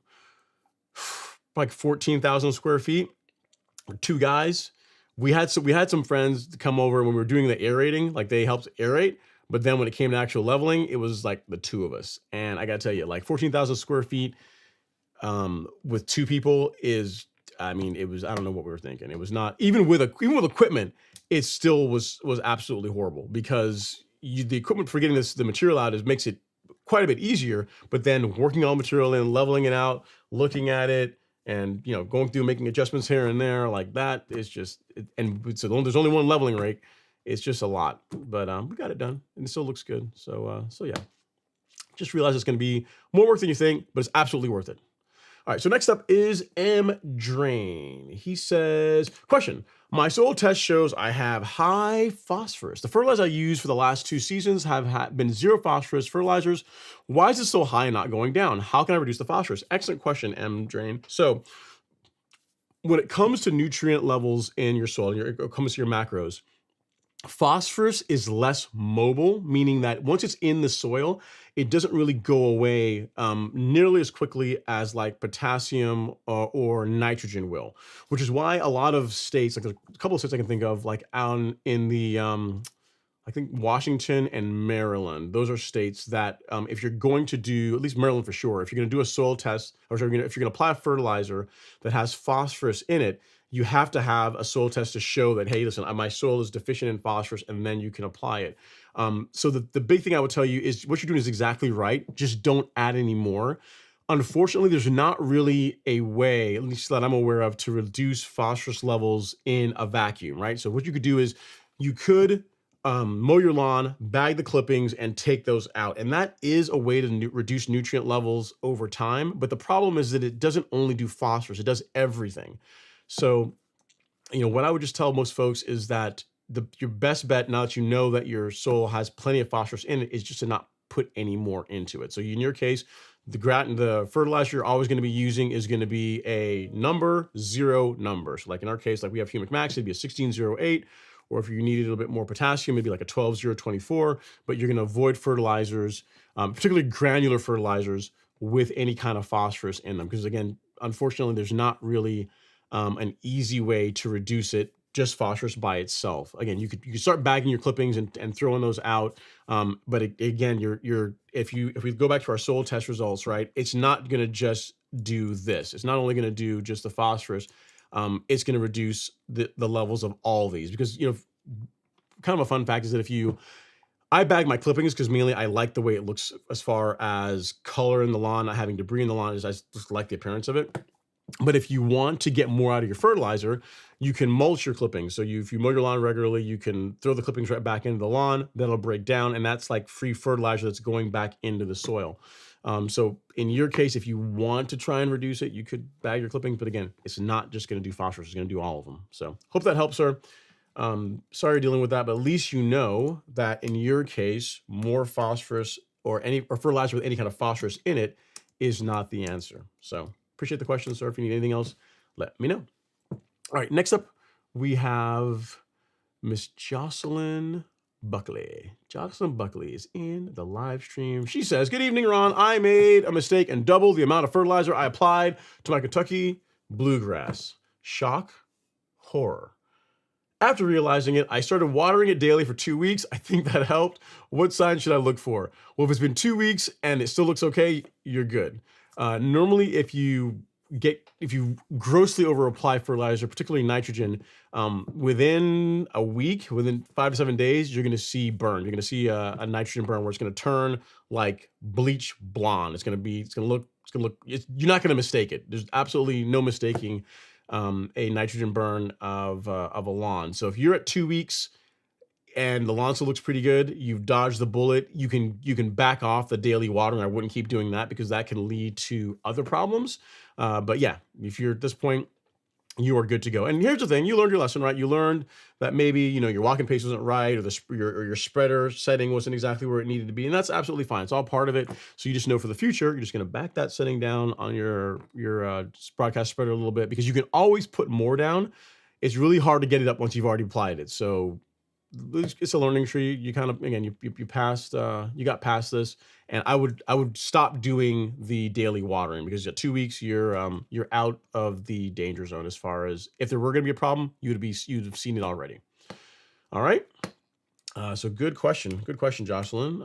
like 14,000 square feet, 2 guys. We had some friends come over when we were doing the aerating, like they helped aerate. But then when it came to actual leveling, it was like the 2 of us. And I got to tell you, like 14,000 square feet with 2 people is, it was, I don't know what we were thinking. It was not, even with equipment, it still was absolutely horrible because the equipment for getting the material out makes it quite a bit easier. But then working all material in, leveling it out, looking at it, and going through making adjustments here and there like that is just, and so there's only one leveling rake. It's just a lot, but we got it done and it still looks good. So yeah, just realize it's going to be more work than you think, but it's absolutely worth it. All right, so next up is M. Drain. He says, question, my soil test shows I have high phosphorus. The fertilizer I used for the last 2 seasons have been 0 phosphorus fertilizers. Why is it so high and not going down? How can I reduce the phosphorus? Excellent question, M. Drain. So when it comes to nutrient levels in your soil, it comes to your macros, phosphorus is less mobile, meaning that once it's in the soil, it doesn't really go away nearly as quickly as like potassium or nitrogen will, which is why a lot of states, like a couple of states I can think of, like out in the, I think Washington and Maryland, those are states that if you're going to do, at least Maryland for sure, if you're going to do a soil test, or if you're going to apply a fertilizer that has phosphorus in it, you have to have a soil test to show that, hey, listen, my soil is deficient in phosphorus, and then you can apply it. So the big thing I would tell you is what you're doing is exactly right. Just don't add any more. Unfortunately, there's not really a way, at least that I'm aware of, to reduce phosphorus levels in a vacuum, right? So what you could do is you could mow your lawn, bag the clippings, and take those out. And that is a way to reduce nutrient levels over time. But the problem is that it doesn't only do phosphorus, it does everything. So, what I would just tell most folks is that your best bet, now that you know that your soil has plenty of phosphorus in it, is just to not put any more into it. So in your case, the fertilizer you're always going to be using is going to be a number, 0 number. So like in our case, like we have humic max, it'd be a 1608. Or if you need a little bit more potassium, maybe like a 12024. But you're going to avoid fertilizers, particularly granular fertilizers, with any kind of phosphorus in them. Because again, unfortunately, there's not really an easy way to reduce it, just phosphorus by itself. Again, you could start bagging your clippings and throwing those out. But again, if we go back to our soil test results, right, it's not going to just do this. It's not only going to do just the phosphorus. It's going to reduce the levels of all these, because kind of a fun fact is that I bag my clippings because mainly I like the way it looks as far as color in the lawn, not having debris in the lawn. I just like the appearance of it. But if you want to get more out of your fertilizer, you can mulch your clippings. So if you mow your lawn regularly, you can throw the clippings right back into the lawn. That'll break down, and that's like free fertilizer that's going back into the soil. So in your case, if you want to try and reduce it, you could bag your clippings. But again, it's not just going to do phosphorus; it's going to do all of them. So hope that helps, sir. Sorry you're dealing with that, but at least you know that in your case, more phosphorus or fertilizer with any kind of phosphorus in it is not the answer. So appreciate the question, sir. If you need anything else, let me know. All right, next up, we have Miss Jocelyn Buckley. Jocelyn Buckley is in the live stream. She says, "Good evening, Ron. I made a mistake and doubled the amount of fertilizer I applied to my Kentucky bluegrass. Shock, horror. After realizing it, I started watering it daily for 2 weeks. I think that helped. What signs should I look for?" Well, if it's been 2 weeks and it still looks okay, you're good. Normally, if you grossly over apply fertilizer, particularly nitrogen, within a week, within 5 to 7 days, you're going to see burn. You're going to see a nitrogen burn where it's going to turn like bleach blonde. You're not going to mistake it. There's absolutely no mistaking a nitrogen burn of a lawn. So if you're at 2 weeks and the lawn still looks pretty good, you've dodged the bullet, you can back off the daily watering. I wouldn't keep doing that because that can lead to other problems. But yeah, if you're at this point, you are good to go. And here's the thing: you learned your lesson, right? You learned that maybe your walking pace wasn't right, or your spreader setting wasn't exactly where it needed to be, and that's absolutely fine. It's all part of it. So you just know for the future, you're just going to back that setting down on your broadcast spreader a little bit, because you can always put more down. It's really hard to get it up once you've already applied it. So it's a learning tree. You kind of, again, you got past this, and I would stop doing the daily watering, because at 2 weeks you're out of the danger zone. As far as if there were going to be a problem, you'd have seen it already. All right. So good question, Jocelyn.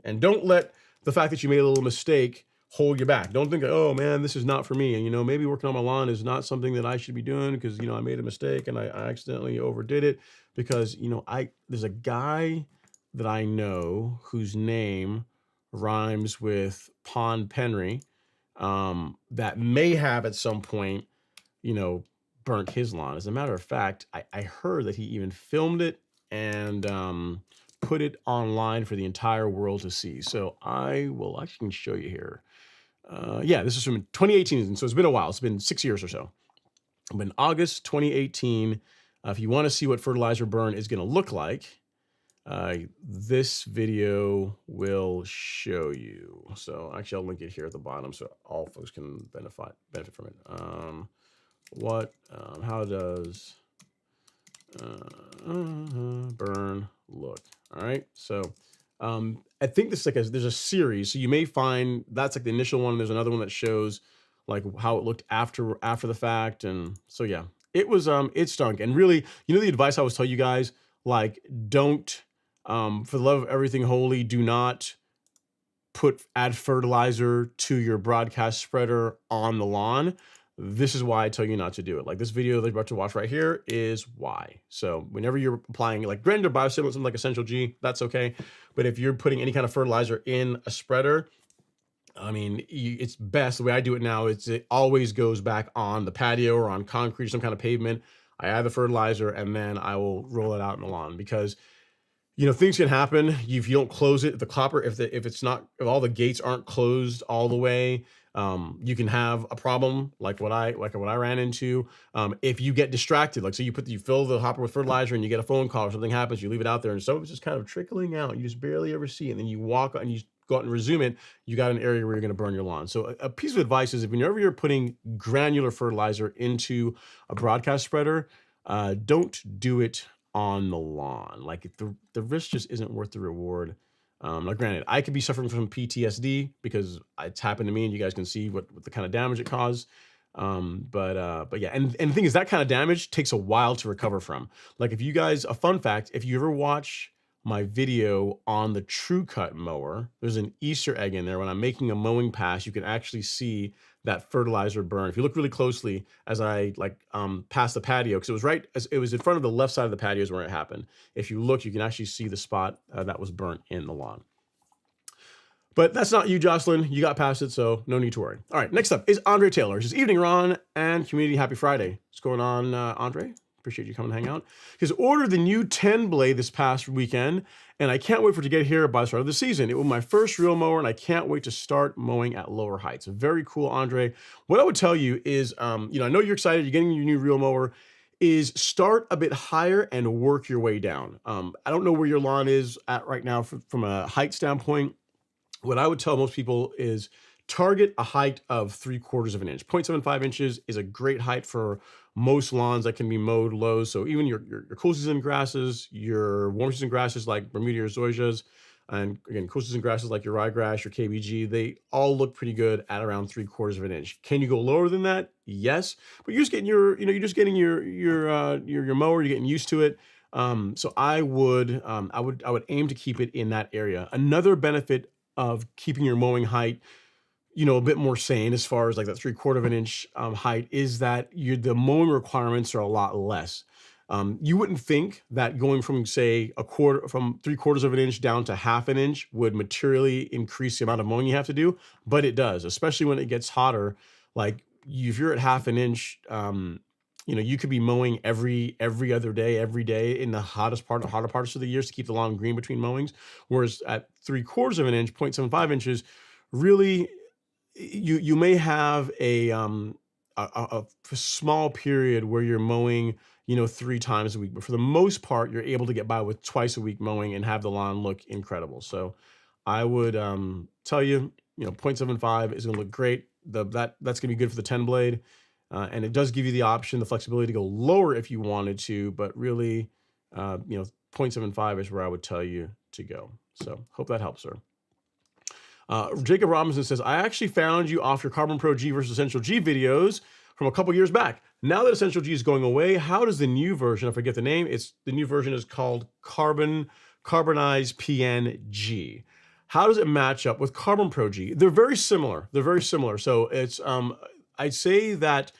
And don't let the fact that you made a little mistake hold you back. Don't think, oh man, this is not for me. And maybe working on my lawn is not something that I should be doing, because I made a mistake and I accidentally overdid it. Because there's a guy that I know whose name rhymes with Pond Penry, that may have at some point, burnt his lawn. As a matter of fact, I heard that he even filmed it and put it online for the entire world to see. So I can show you here. Yeah, this is from 2018, so it's been a while. It's been 6 years or so. But in August 2018, if you want to see what fertilizer burn is going to look like, this video will show you. So actually, I'll link it here at the bottom so all folks can benefit from it. How does burn look? All right. So I think this is there's a series. So you may find that's like the initial one. There's another one that shows like how it looked after the fact. And so, yeah, it was, it stunk. And really, the advice I always tell you guys, like, don't, for the love of everything holy, do not add fertilizer to your broadcast spreader on the lawn. this is why I tell you not to do it. Like this video that you're about to watch right here is why. So whenever you're applying, like granted biostimulant, something like Essential G, that's okay. But if you're putting any kind of fertilizer in a spreader, I mean, it's best, the way I do it now, it always goes back on the patio or on concrete, some kind of pavement. I add the fertilizer and then I will roll it out in the lawn because things can happen if you don't close it. The copper, if all the gates aren't closed all the way, you can have a problem like what I ran into. If you get distracted, like so you fill the hopper with fertilizer and you get a phone call or something happens, you leave it out there and so it's just kind of trickling out. You just barely ever see it. And then you walk and you go out and resume it, you got an area where you're going to burn your lawn. So a piece of advice is if whenever you're putting granular fertilizer into a broadcast spreader, don't do it on the lawn. Like the risk just isn't worth the reward. Now granted, I could be suffering from PTSD because it's happened to me and you guys can see what the kind of damage it caused. But yeah, and the thing is that kind of damage takes a while to recover from. Like if you guys, a fun fact, if you ever watch my video on the True Cut mower, there's an Easter egg in there. When I'm making a mowing pass, you can actually see that fertilizer burn. If you look really closely as I pass the patio, because it was in front of the left side of the patio is where it happened. If you look, you can actually see the spot that was burnt in the lawn. But that's not you, Jocelyn. You got past it, so no need to worry. All right, next up is Andre Taylor. He says, evening, Ron, and community, happy Friday. What's going on, Andre? Appreciate you coming to hang out. He's ordered the new 10 blade this past weekend, and I can't wait for it to get here by the start of the season. It was my first real mower, and I can't wait to start mowing at lower heights. Very cool, Andre. What I would tell you is, I know you're excited. You're getting your new real mower. Is start a bit higher and work your way down. I don't know where your lawn is at right now from a height standpoint. What I would tell most people is target a height of 3/4 of an inch. 0.75 inches is a great height for most lawns that can be mowed low. So even your cool season grasses, your warm season grasses like Bermuda or zoysias, and again, cool season grasses like your ryegrass, your KBG, they all look pretty good at around 3/4 of an inch. Can you go lower than that? Yes, but you're just getting your mower, you're getting used to it. So I would aim to keep it in that area. Another benefit of keeping your mowing height a bit more sane as far as like that 3/4 of an inch height is that the mowing requirements are a lot less. You wouldn't think that going from say from 3/4 of an inch down to 1/2 an inch would materially increase the amount of mowing you have to do, but it does, especially when it gets hotter. Like if you're at 1/2 an inch, you could be mowing every other day, every day in the hotter parts of the years to keep the lawn green between mowings. Whereas at 3/4 of an inch, 0.75 inches, really you may have a small period where you're mowing 3 times a week, but for the most part you're able to get by with twice a week mowing and have the lawn look incredible. So I would tell you 0.75 is going to look great. That's going to be good for the 10 blade, and it does give you the option, the flexibility to go lower if you wanted to, but really 0.75 is where I would tell you to go. So hope that helps, sir. Jacob Robinson says, I actually found you off your Carbon Pro G versus Essential G videos from a couple years back. Now that Essential G is going away, how does the new version, I forget the name, the new version is called Carbonized PNG. How does it match up with Carbon Pro G? They're very similar. So it's, I'd say that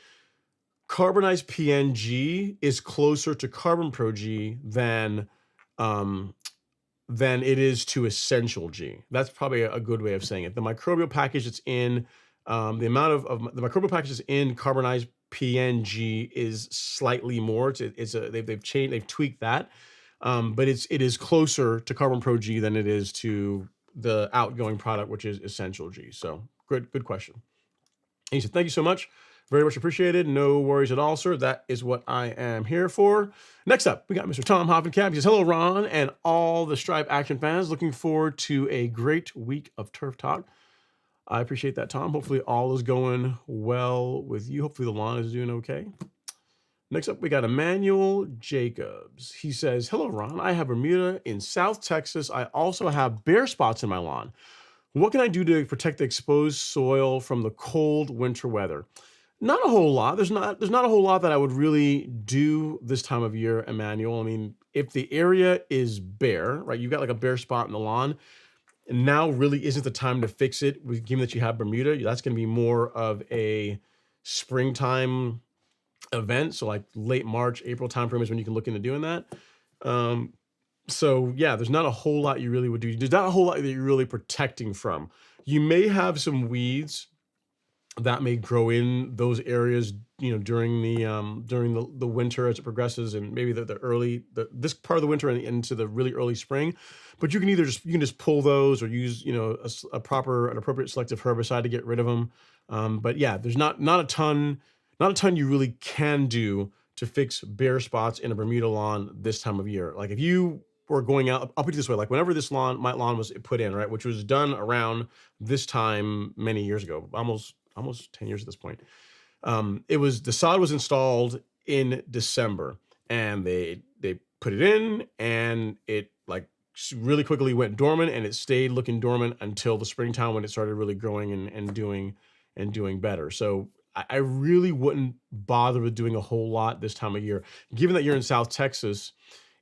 Carbonized PNG is closer to Carbon Pro G than it is to Essential G. That's probably a good way of saying it. The microbial package that's in, the amount of the microbial packages in Carbonized PNG is slightly more. They've tweaked that, but it is closer to Carbon Pro G than it is to the outgoing product, which is Essential G. So good question. And he said, thank you so much. Very much appreciated. No worries at all, sir. That is what I am here for. Next up, we got Mr. Tom Hoffenkamp. He says, hello, Ron, and all the Stripe Action fans. Looking forward to a great week of Turf Talk. I appreciate that, Tom. Hopefully all is going well with you. Hopefully the lawn is doing okay. Next up, we got Emmanuel Jacobs. He says, hello, Ron. I have Bermuda in South Texas. I also have bare spots in my lawn. What can I do to protect the exposed soil from the cold winter weather? Not a whole lot. There's not a whole lot that I would really do this time of year, Emmanuel. I mean, if the area is bare, right, you've got like a bare spot in the lawn, and now really isn't the time to fix it, given that you have Bermuda. That's going to be more of a springtime event. So like late March, April timeframe is when you can look into doing that. So yeah, there's not a whole lot you really would do. There's not a whole lot that you're really protecting from. You may have some weeds that may grow in those areas, during the winter as it progresses, and maybe this part of the winter and into the really early spring. But you can just pull those or use an appropriate selective herbicide to get rid of them. But yeah, there's not a ton you really can do to fix bare spots in a Bermuda lawn this time of year. Like if you were going out, I'll put it this way, like whenever my lawn was put in, right, which was done around this time many years ago, almost 10 years at this point. The sod was installed in December, and they put it in, and it like really quickly went dormant, and it stayed looking dormant until the springtime when it started really growing and doing better. So I really wouldn't bother with doing a whole lot this time of year. Given that you're in South Texas,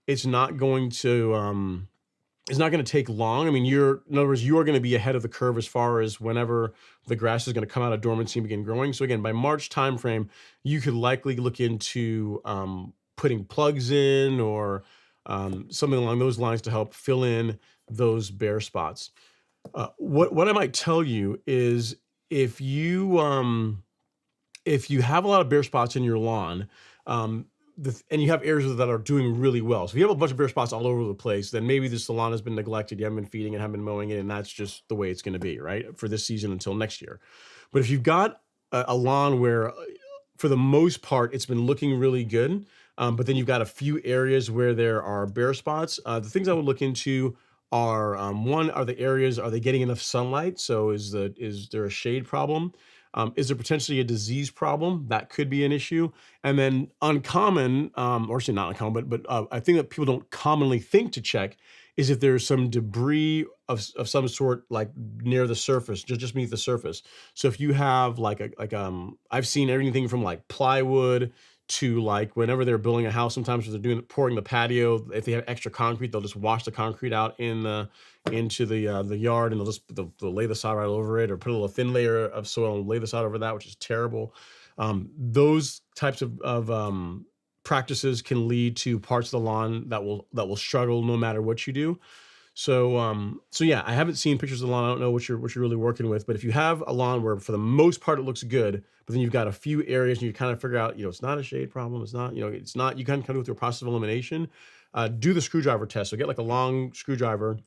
it's not going to take long. I mean, in other words, you are going to be ahead of the curve as far as whenever the grass is going to come out of dormancy and begin growing. So again, by March timeframe, you could likely look into putting plugs in or something along those lines to help fill in those bare spots. What I might tell you is if you have a lot of bare spots in your lawn, and you have areas that are doing really well. So if you have a bunch of bare spots all over the place, then maybe this lawn has been neglected. You haven't been feeding it, haven't been mowing it, and that's just the way it's going to be, right, for this season until next year. But if you've got a lawn where, for the most part, it's been looking really good, but then you've got a few areas where there are bare spots, the things I would look into are, one, are they getting enough sunlight? So is there a shade problem? Is there potentially a disease problem? That could be an issue. And then uncommon, or actually not uncommon, but I think that people don't commonly think to check is if there's some debris of some sort, like near the surface, just beneath the surface. So if you have I've seen everything from like plywood to like whenever they're building a house, sometimes when they're pouring the patio, if they have extra concrete, they'll just wash the concrete out into the yard, and they'll lay the sod right over it, or put a little thin layer of soil and lay the sod over that, which is terrible. Those types of practices can lead to parts of the lawn that will struggle no matter what you do. So yeah, I haven't seen pictures of the lawn. I don't know what you're really working with, but if you have a lawn where for the most part it looks good, but then you've got a few areas and you kind of figure out, it's not a shade problem. It's not, it's not, you kind of do through a process of elimination. Do the screwdriver test. So get like a long screwdriver,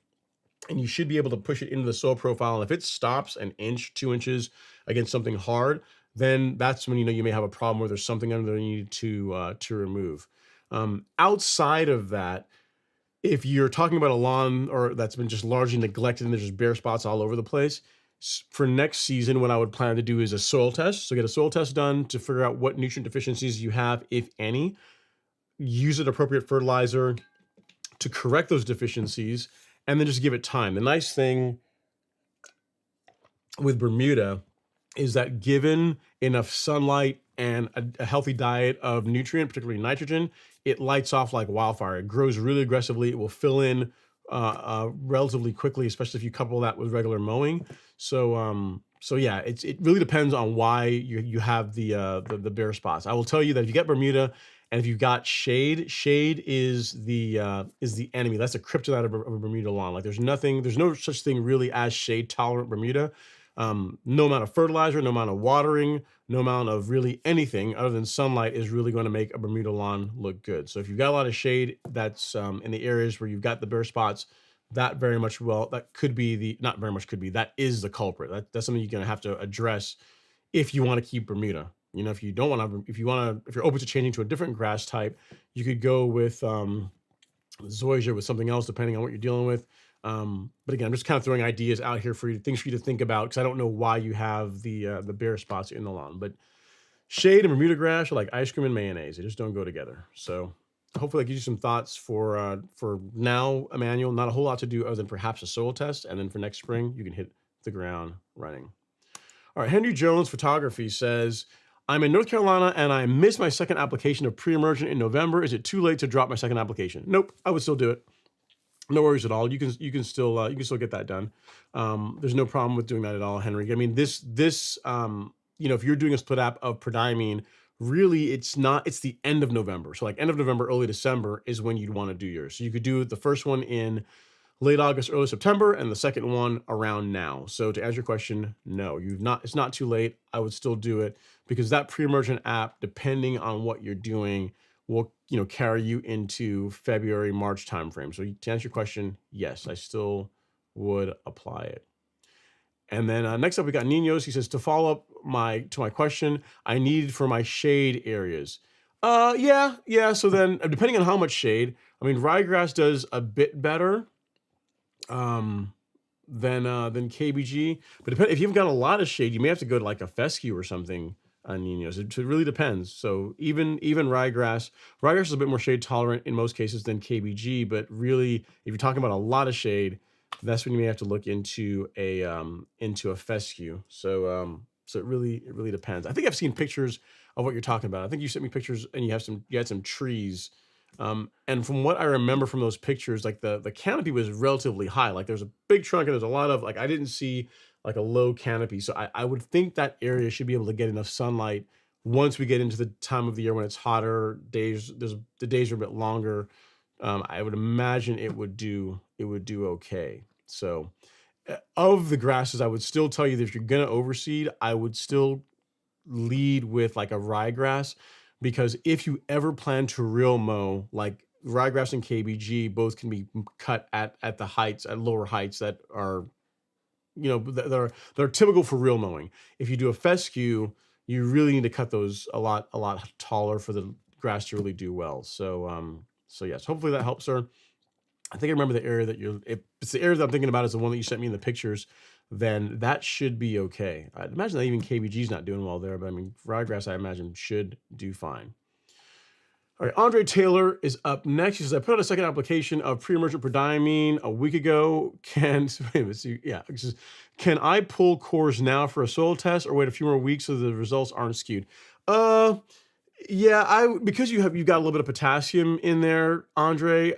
and you should be able to push it into the soil profile. And if it stops an inch, 2 inches against something hard, then that's when you may have a problem where there's something under there you need to remove. Outside of that, if you're talking about a lawn or that's been just largely neglected and there's just bare spots all over the place, for next season, what I would plan to do is a soil test. So get a soil test done to figure out what nutrient deficiencies you have, if any. Use an appropriate fertilizer to correct those deficiencies, and then just give it time. The nice thing with Bermuda is that given enough sunlight and a healthy diet of nutrient, particularly nitrogen, it lights off like wildfire. It grows really aggressively. It will fill in relatively quickly, especially if you couple that with regular mowing. So yeah, it really depends on why you have the bare spots. I will tell you that if you get Bermuda and if you've got shade is the enemy. That's a kryptonite of a Bermuda lawn. Like there's no such thing really as shade tolerant Bermuda. No amount of fertilizer, no amount of watering, no amount of really anything other than sunlight is really going to make a Bermuda lawn look good. So if you've got a lot of shade, that's in the areas where you've got the bare spots, that is the culprit. That's something you're going to have to address if you want to keep Bermuda. If you don't want to, if you're open to changing to a different grass type, you could go with zoysia, with something else, depending on what you're dealing with. But again, I'm just kind of throwing ideas out here for you, things for you to think about, because I don't know why you have the bare spots in the lawn. But shade and Bermuda grass are like ice cream and mayonnaise; they just don't go together. So hopefully, that gives you some thoughts for now, Emmanuel. Not a whole lot to do other than perhaps a soil test, and then for next spring, you can hit the ground running. All right, Henry Jones Photography says, I'm in North Carolina and I missed my second application of pre-emergent in November. Is it too late to drop my second application? Nope, I would still do it. No worries at all. You can still get that done. There's no problem with doing that at all, Henry. I mean, this if you're doing a split app of prodiamine, really it's not, it's the end of November. So like end of November, early December is when you'd want to do yours. So you could do the first one in late August, early September, and the second one around now. So to answer your question, no, it's not too late. I would still do it because that pre-emergent app, depending on what you're doing, will carry you into February, March timeframe. So to answer your question, yes, I still would apply it. And then next up, we got Ninos. He says, to follow up to my question, I need for my shade areas. Yeah. So then, depending on how much shade, I mean, ryegrass does a bit better than KBG. But if you've got a lot of shade, you may have to go to like a fescue or something. Ninos. It really depends. So even ryegrass is a bit more shade tolerant in most cases than KBG. But really, if you're talking about a lot of shade, that's when you may have to look into a fescue. So it really depends. I think I've seen pictures of what you're talking about. I think you sent me pictures and you had some trees. And from what I remember from those pictures, like the canopy was relatively high. Like there's a big trunk and there's a lot of, like, I didn't see like a low canopy. So I would think that area should be able to get enough sunlight once we get into the time of the year when it's hotter, the days are a bit longer. I would imagine it would do okay. So of the grasses, I would still tell you that if you're going to overseed, I would still lead with like a ryegrass, because if you ever plan to real mow, like ryegrass and KBG both can be cut at lower heights that are, that are typical for real mowing. If you do a fescue, you really need to cut those a lot taller for the grass to really do well. So yes, hopefully that helps, sir. I think I remember the area that if it's the area that I'm thinking about is the one that you sent me in the pictures, then that should be okay. I'd imagine that even KBG is not doing well there, but I mean, ryegrass, I imagine, should do fine. All right, Andre Taylor is up next. He says, I put out a second application of pre-emergent prodiamine a week ago. Can I pull cores now for a soil test or wait a few more weeks so the results aren't skewed? Yeah, because you've got a little bit of potassium in there, Andre.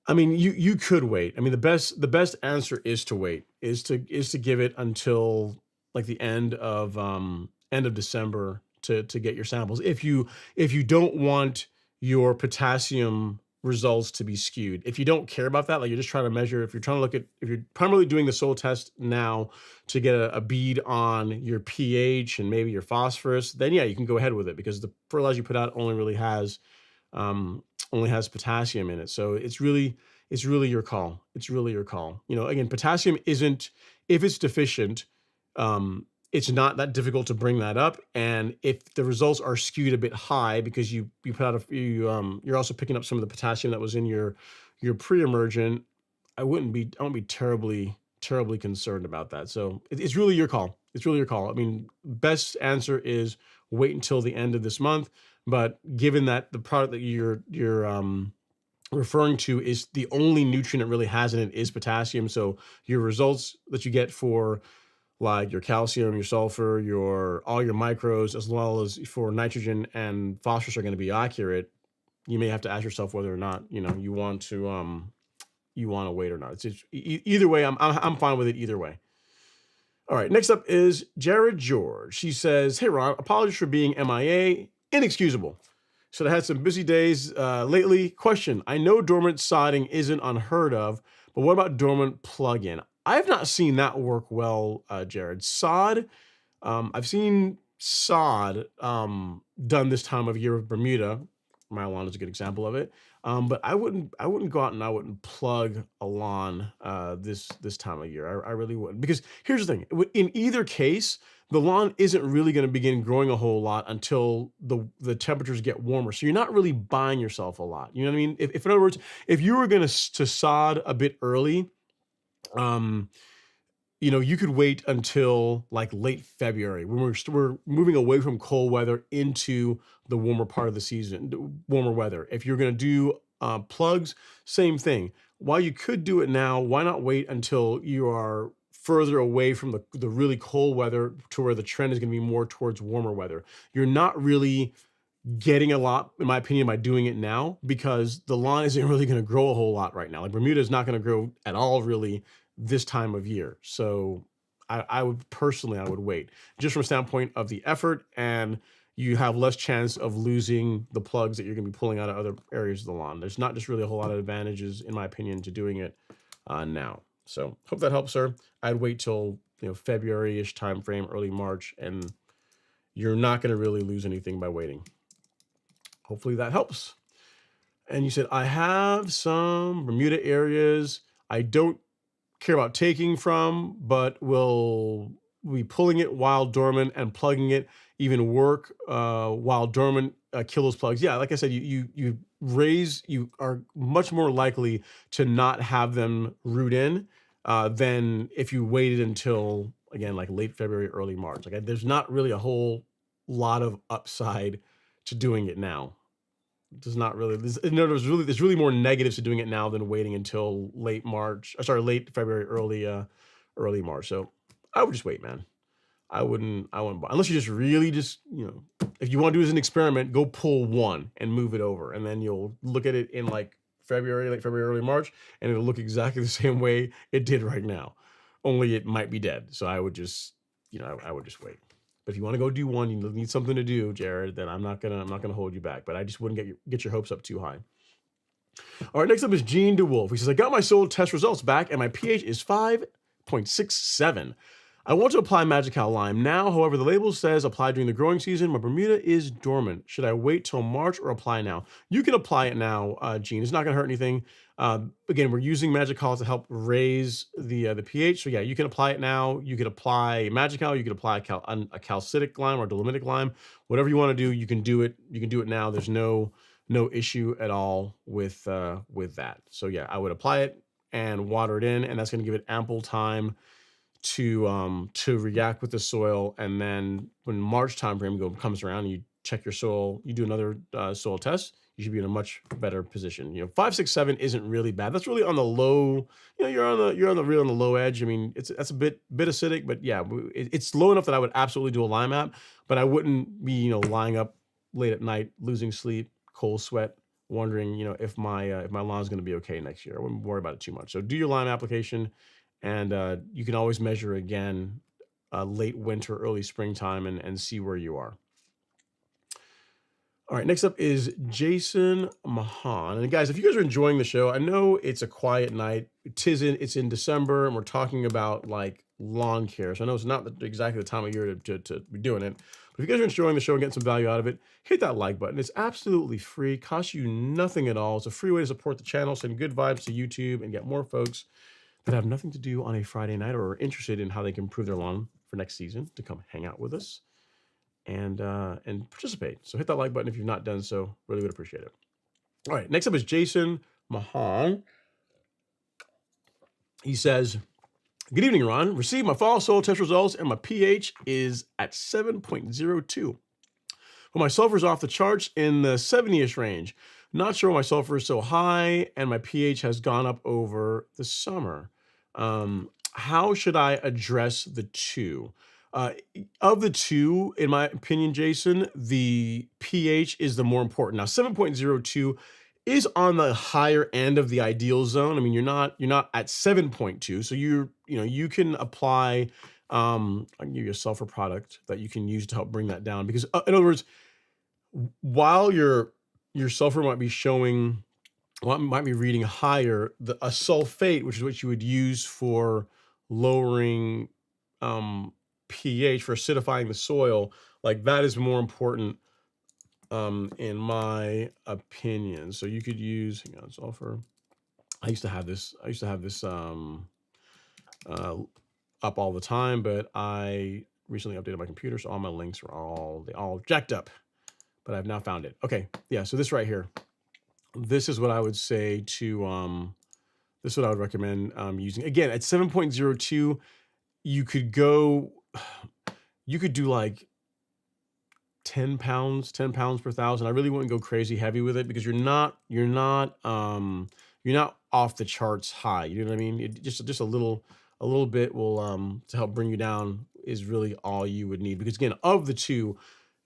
I mean, you could wait. I mean, the best answer is to wait, is to give it until like the end of December to get your samples. If you don't want your potassium results to be skewed, if you don't care about that, like you're just trying to measure, if you're primarily doing the soil test now to get a bead on your pH and maybe your phosphorus, then yeah, you can go ahead with it because the fertilizer you put out only has potassium in it. So it's really your call. It's really your call. Again, potassium isn't, if it's deficient, it's not that difficult to bring that up. And if the results are skewed a bit high because you put out you're also picking up some of the potassium that was in your pre-emergent, I won't be terribly concerned about that. So it's really your call. It's really your call. I mean, best answer is wait until the end of this month. But given that the product that you're referring to is the only nutrient it really has in it is potassium, so your results that you get for like your calcium, your sulfur, all your micros, as well as for nitrogen and phosphorus are going to be accurate. You may have to ask yourself whether or not you want to wait or not. It's either way. I'm fine with it either way. All right. Next up is Jared George. She says, "Hey Ron, apologies for being MIA. Inexcusable. So I had some busy days lately. Question: I know dormant sodding isn't unheard of, but what about dormant plug-in? I have not seen that work well, Jared. Sod, I've seen sod done this time of year with Bermuda. My lawn is a good example of it. But I wouldn't go out and I wouldn't plug a lawn this time of year. I really wouldn't, because here's the thing: in either case, the lawn isn't really going to begin growing a whole lot until the temperatures get warmer. So you're not really buying yourself a lot. You know what I mean? If in other words, if you were going to sod a bit early, you could wait until like late February when we're moving away from cold weather into the warmer part of the season, warmer weather. If you're going to do plugs, same thing. While you could do it now, why not wait until you are further away from the really cold weather to where the trend is going to be more towards warmer weather? You're not really getting a lot, in my opinion, by doing it now, because the lawn isn't really going to grow a whole lot right now. Like Bermuda is not going to grow at all really this time of year. So I would personally, I would wait just from a standpoint of the effort, and you have less chance of losing the plugs that you're going to be pulling out of other areas of the lawn. There's not just really a whole lot of advantages, in my opinion, to doing it now. So hope that helps, sir. I'd wait till February-ish time frame, early March, and you're not going to really lose anything by waiting. Hopefully that helps. And you said, I have some Bermuda areas I don't care about taking from, but will be pulling it while dormant and plugging it, even work while dormant, kill those plugs. Yeah, like I said, you are much more likely to not have them root in than if you waited until, again, like late February, early March. Like there's not really a whole lot of upside to doing it now. Does not really. There's really more negatives to doing it now than waiting until late March. Sorry, late February, early March. So I would just wait, man. I wouldn't buy unless you just really if you want to do it as an experiment, go pull one and move it over, and then you'll look at it in like late February, early March, and it'll look exactly the same way it did right now. Only it might be dead. So I would just I would just wait. But if you want to go do one, you need something to do, Jared, then I'm not gonna hold you back. But I just wouldn't get your hopes up too high. All right, next up is Gene DeWolf. He says, I got my soil test results back and my pH is 5.67. I want to apply Magical Lime now. However, the label says apply during the growing season. My Bermuda is dormant. Should I wait till March or apply now? You can apply it now, Gene. It's not going to hurt anything. Again, we're using Magical to help raise the pH. So yeah, you can apply it now. You could apply Magical. You could apply a calcitic lime or dolomitic lime. Whatever you want to do, you can do it. You can do it now. There's no issue at all with that. So yeah, I would apply it and water it in, and that's going to give it ample time to react with the soil. And then when March time frame comes around, you check your soil, you do another soil test, you should be in a much better position. 5.67 isn't really bad. That's really on the low. You're on the low edge. I mean, that's a bit acidic, but yeah, it's low enough that I would absolutely do a lime app, but I wouldn't be lying up late at night, losing sleep, cold sweat, wondering if my lawn is going to be okay next year. I wouldn't worry about it too much. So do your lime application. And you can always measure again late winter, early springtime, and see where you are. All right, next up is Jason Mahan. And guys, if you guys are enjoying the show, I know it's a quiet night. It's in December, and we're talking about like lawn care. So I know it's not exactly the time of year to be doing it. But if you guys are enjoying the show and getting some value out of it, hit that like button. It's absolutely free, costs you nothing at all. It's a free way to support the channel, send good vibes to YouTube, and get more folks that have nothing to do on a Friday night or are interested in how they can improve their lawn for next season to come hang out with us and participate. So hit that like button if you've not done so. Really would appreciate it. All right, next up is Jason Mahan. He says, good evening, Ron. Received my fall soil test results and my pH is at 7.02. Well, my sulfur is off the charts in the 70-ish range. Not sure why my sulfur is so high and my pH has gone up over the summer. How should I address the two? Of the two, in my opinion, Jason, the pH is the more important. Now, 7.02 is on the higher end of the ideal zone. I mean, you're not at 7.2, so you can apply. I can give you a sulfur product that you can use to help bring that down. Because in other words, while your sulfur might be showing, well, it might be reading higher, a sulfate, which is what you would use for lowering pH, for acidifying the soil, like that is more important in my opinion. So you could use, hang on, sulfur. I used to have this up all the time, but I recently updated my computer, so all my links are all jacked up. But I've now found it. Okay, yeah. So this right here, this is what I would say to this is what I would recommend using. Again, at 7.02, you could do like 10 pounds per 1,000. I really wouldn't go crazy heavy with it because you're not off the charts high. You know what I mean? Just a little bit will to help bring you down is really all you would need. Because again, of the two,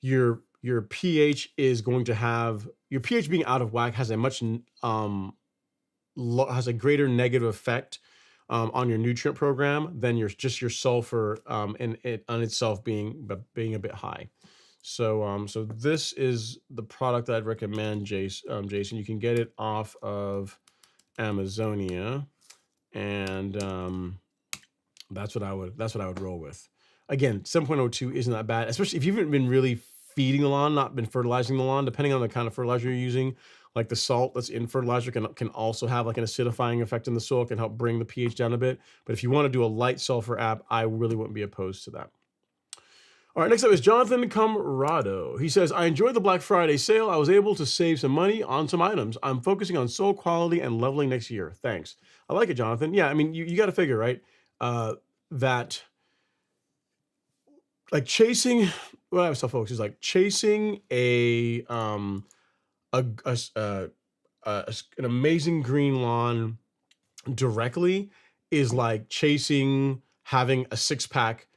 your pH is going to have, your pH being out of whack has a much has a greater negative effect on your nutrient program than your sulfur and it on itself being a bit high. So this is the product that I'd recommend, Jason. You can get it off of Amazonia, and that's what I would roll with. Again, 7.02 isn't that bad, especially if you haven't been really feeding the lawn, not been fertilizing the lawn. Depending on the kind of fertilizer you're using, like the salt that's in fertilizer can also have like an acidifying effect in the soil, can help bring the pH down a bit. But if you want to do a light sulfur app, I really wouldn't be opposed to that. All right, next up is Jonathan Camarado. He says, I enjoyed the Black Friday sale. I was able to save some money on some items. I'm focusing on soil quality and leveling next year. Thanks. I like it, Jonathan. Yeah, I mean, you got to figure, right? That like chasing, well, I was tell folks is like chasing an amazing green lawn directly is like chasing having a six pack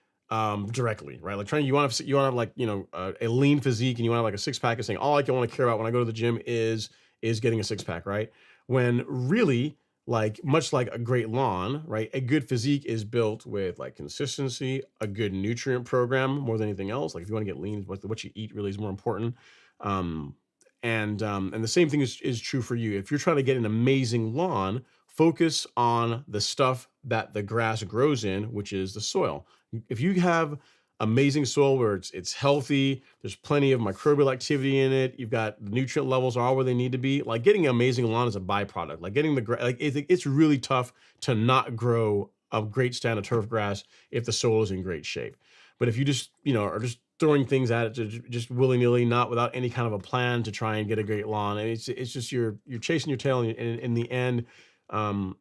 directly, right? Like you want to have like, a lean physique, and you want to have like a six pack, and saying all I want to care about when I go to the gym is getting a six pack, right? When really, like much like a great lawn, right? A good physique is built with like consistency, a good nutrient program more than anything else. Like if you want to get lean, what you eat really is more important. Um, and the same thing is true for you. If you're trying to get an amazing lawn, focus on the stuff that the grass grows in, which is the soil. If you have amazing soil where it's healthy, there's plenty of microbial activity in it, you've got the nutrient levels are all where they need to be. Like getting an amazing lawn is a byproduct. Like getting it's really tough to not grow a great stand of turf grass if the soil is in great shape. But if you just are just throwing things at it just willy nilly, not without any kind of a plan to try and get a great lawn, and it's just you're chasing your tail, and in the end,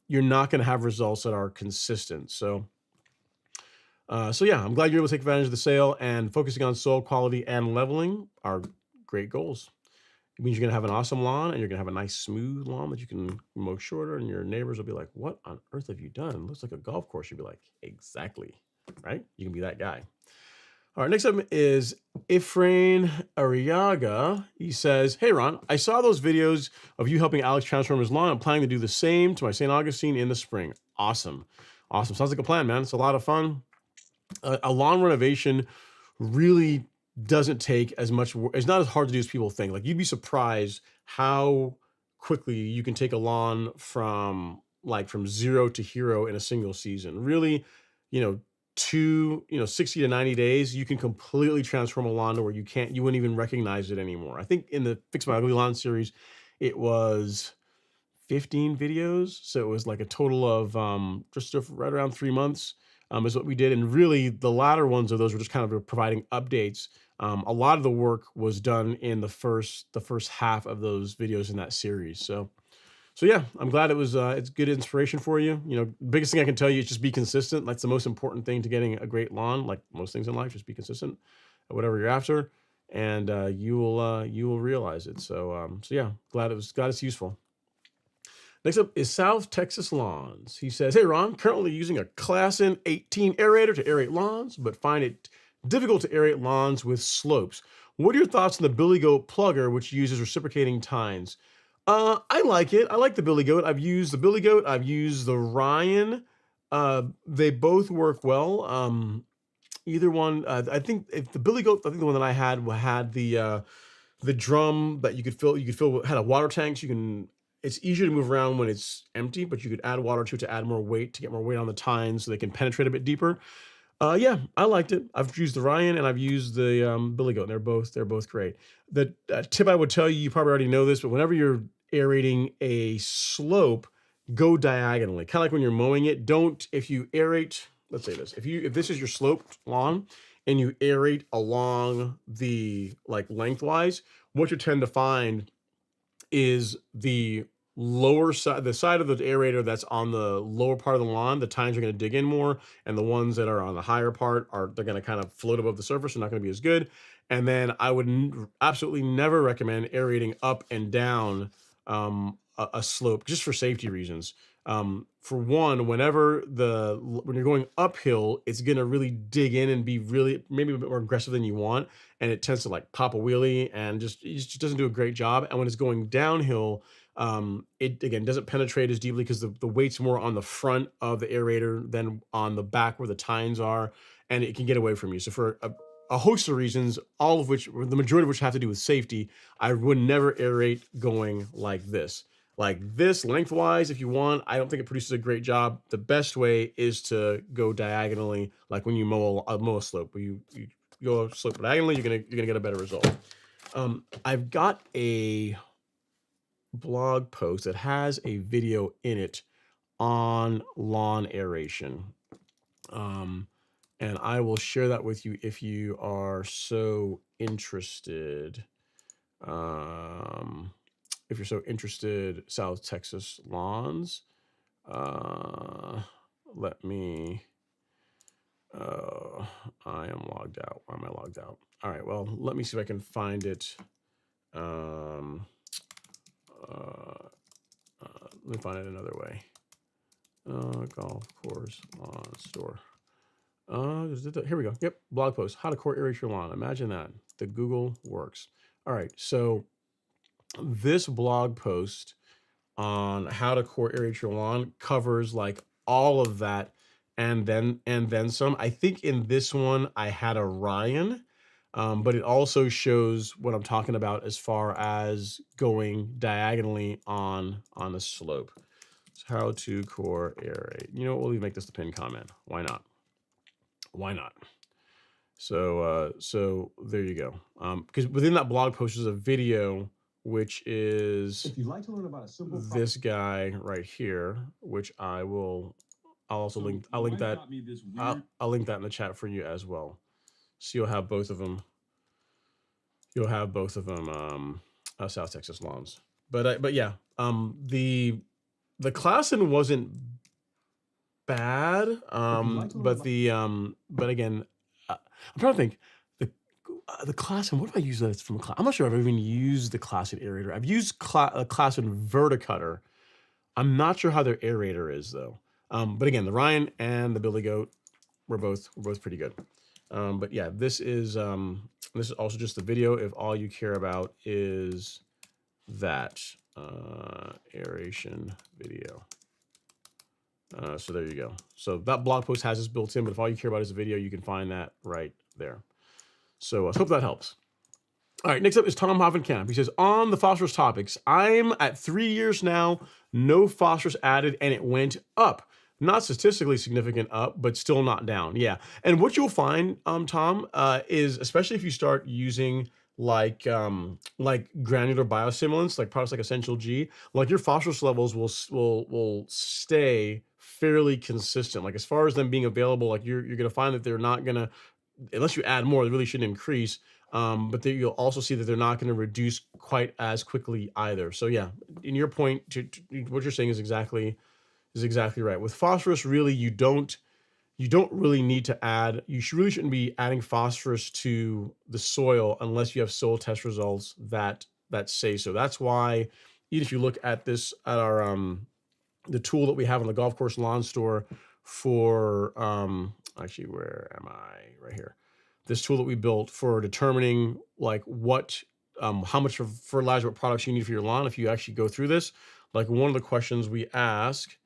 you're not going to have results that are consistent. So yeah, I'm glad you're able to take advantage of the sale, and focusing on soil quality and leveling are great goals. It means you're gonna have an awesome lawn, and you're gonna have a nice smooth lawn that you can mow shorter, and your neighbors will be like, "What on earth have you done? It looks like a golf course." You'll be like, "Exactly." Right? You can be that guy. All right, next up is Ifrain Ariaga. He says, Hey Ron, I saw those videos of you helping Alex transform his lawn. I'm planning to do the same to my St. Augustine in the spring. Awesome. Awesome. Sounds like a plan, man. It's a lot of fun. A lawn renovation really doesn't take as much work. It's not as hard to do as people think. Like you'd be surprised how quickly you can take a lawn from zero to hero in a single season. Really, you know, 60 to 90 days, you can completely transform a lawn to where you wouldn't even recognize it anymore. I think in the Fix My Ugly Lawn series, it was 15 videos. So it was like a total of just right around 3 months is what we did. And really the latter ones of those were just kind of providing updates. A lot of the work was done in the first half of those videos in that series. So yeah, I'm glad it's good inspiration for you. Biggest thing I can tell you is just be consistent. That's the most important thing to getting a great lawn. Like most things in life, just be consistent at whatever you're after, and you will realize it. So yeah, glad it's useful. Next up is South Texas Lawns. He says, Hey Ron, currently using a Klassen 18 aerator to aerate lawns, but find it difficult to aerate lawns with slopes. What are your thoughts on the Billy Goat plugger, which uses reciprocating tines? I like it. I like the Billy Goat. I've used the Billy Goat. I've used the Ryan. They both work well. Either one. I think if the Billy Goat, I think the one that I had the drum that you could fill. You could fill had a water tank. So it's easier to move around when it's empty, but you could add water to it to add more weight, to get more weight on the tines so they can penetrate a bit deeper. Yeah, I liked it. I've used the Ryan and I've used the Billy Goat, and they're both great. The tip I would tell you, you probably already know this, but whenever you're aerating a slope, go diagonally. Kind of like when you're mowing it. If you aerate, let's say this, if this is your sloped lawn and you aerate along the lengthwise, what you tend to find is the lower side, the side of the aerator that's on the lower part of the lawn, the tines are going to dig in more, and the ones that are on the higher part they're going to kind of float above the surface. They're not going to be as good. And then I would absolutely never recommend aerating up and down a slope just for safety reasons. For one, when you're going uphill, it's going to really dig in and be really maybe a bit more aggressive than you want, and it tends to pop a wheelie and it just doesn't do a great job. And when it's going downhill, It again doesn't penetrate as deeply because the weight's more on the front of the aerator than on the back where the tines are, and it can get away from you. So for a host of reasons, all of which, the majority of which have to do with safety, I would never aerate going like this. Like this lengthwise, if you want, I don't think it produces a great job. The best way is to go diagonally, like when you mow a slope. Where you go slope diagonally, you're gonna get a better result. I've got a blog post that has a video in it on lawn aeration. And I will share that with you if you are so interested. If you're so interested, South Texas lawns. Let me. I am logged out. Why am I logged out? All right. Well, let me see if I can find it. Let me find it another way. Golf course lawn store. Here we go. Yep, blog post. How to core aerate your lawn. Imagine that. The Google works. All right. So this blog post on how to core aerate your lawn covers like all of that and then some. I think in this one I had a Ryan, but it also shows what I'm talking about as far as going diagonally on a slope. So how to core aerate. You know what? We'll even make this the pinned comment. Why not? Why not? So there you go. Because within that blog post is a video, which is if you'd like to learn about a simple this guy right here, which I'll also link. I'll link that. I'll link that in the chat for you as well. So you'll have both of them. You'll have both of them. South Texas lawns. But yeah. The Klassen wasn't bad. But again, I'm trying to think. The Klassen, what do I use that's from a class? I'm not sure I've even used the Klassen aerator. I've used a Klassen verticutter. I'm not sure how their aerator is though. But again, the Ryan and the Billy Goat were both pretty good. But yeah, this is also just the video if all you care about is that aeration video. So there you go. So that blog post has this built in, but if all you care about is a video, you can find that right there. So I hope that helps. All right, next up is Tom Hoffenkamp. He says, on the phosphorus topics, I'm at 3 years now, no phosphorus added, and it went up. Not statistically significant up, but still not down. Yeah, and what you'll find, Tom, is especially if you start using like granular biostimulants, like products like Essential G, like your phosphorus levels will stay fairly consistent. Like as far as them being available, like you're gonna find that they're not gonna, unless you add more, they really shouldn't increase. But you'll also see that they're not going to reduce quite as quickly either. So yeah, in your point, to what you're saying is exactly right. With phosphorus, really, you don't really need to add. You really shouldn't be adding phosphorus to the soil unless you have soil test results that say so. That's why, even if you look at this at our the tool that we have on the golf course lawn store for actually, where am I? Right here. This tool that we built for determining like what how much fertilizer, what products you need for your lawn. If you actually go through this, like one of the questions we ask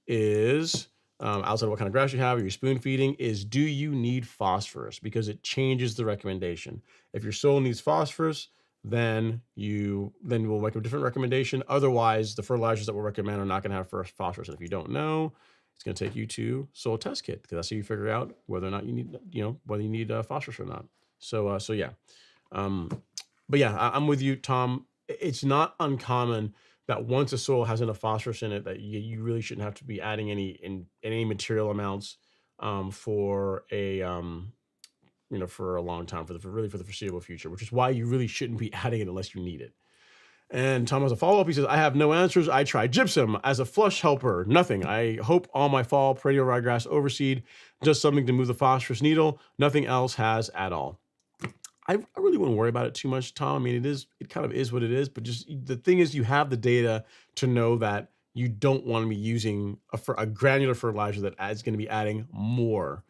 is outside of what kind of grass you have or you're spoon feeding is, do you need phosphorus? Because it changes the recommendation. If your soil needs phosphorus, then we'll make a different recommendation. Otherwise, the fertilizers that we'll recommend are not going to have phosphorus. And if you don't know, it's going to take you to soil test kit, because that's how you figure out whether or not you need, whether you need phosphorus or not. So yeah. But yeah, I'm with you, Tom. It's not uncommon that once a soil has enough phosphorus in it, that you really shouldn't have to be adding any material amounts for a for a long time, for the foreseeable future, which is why you really shouldn't be adding it unless you need it. And Tom has a follow-up. He says, I have no answers. I tried gypsum as a flush helper. Nothing. I hope all my fall perennial ryegrass overseed does something to move the phosphorus needle. Nothing else has at all. I really wouldn't worry about it too much, Tom. I mean, it kind of is what it is. But just the thing is, you have the data to know that you don't want to be using a granular fertilizer that is going to be adding more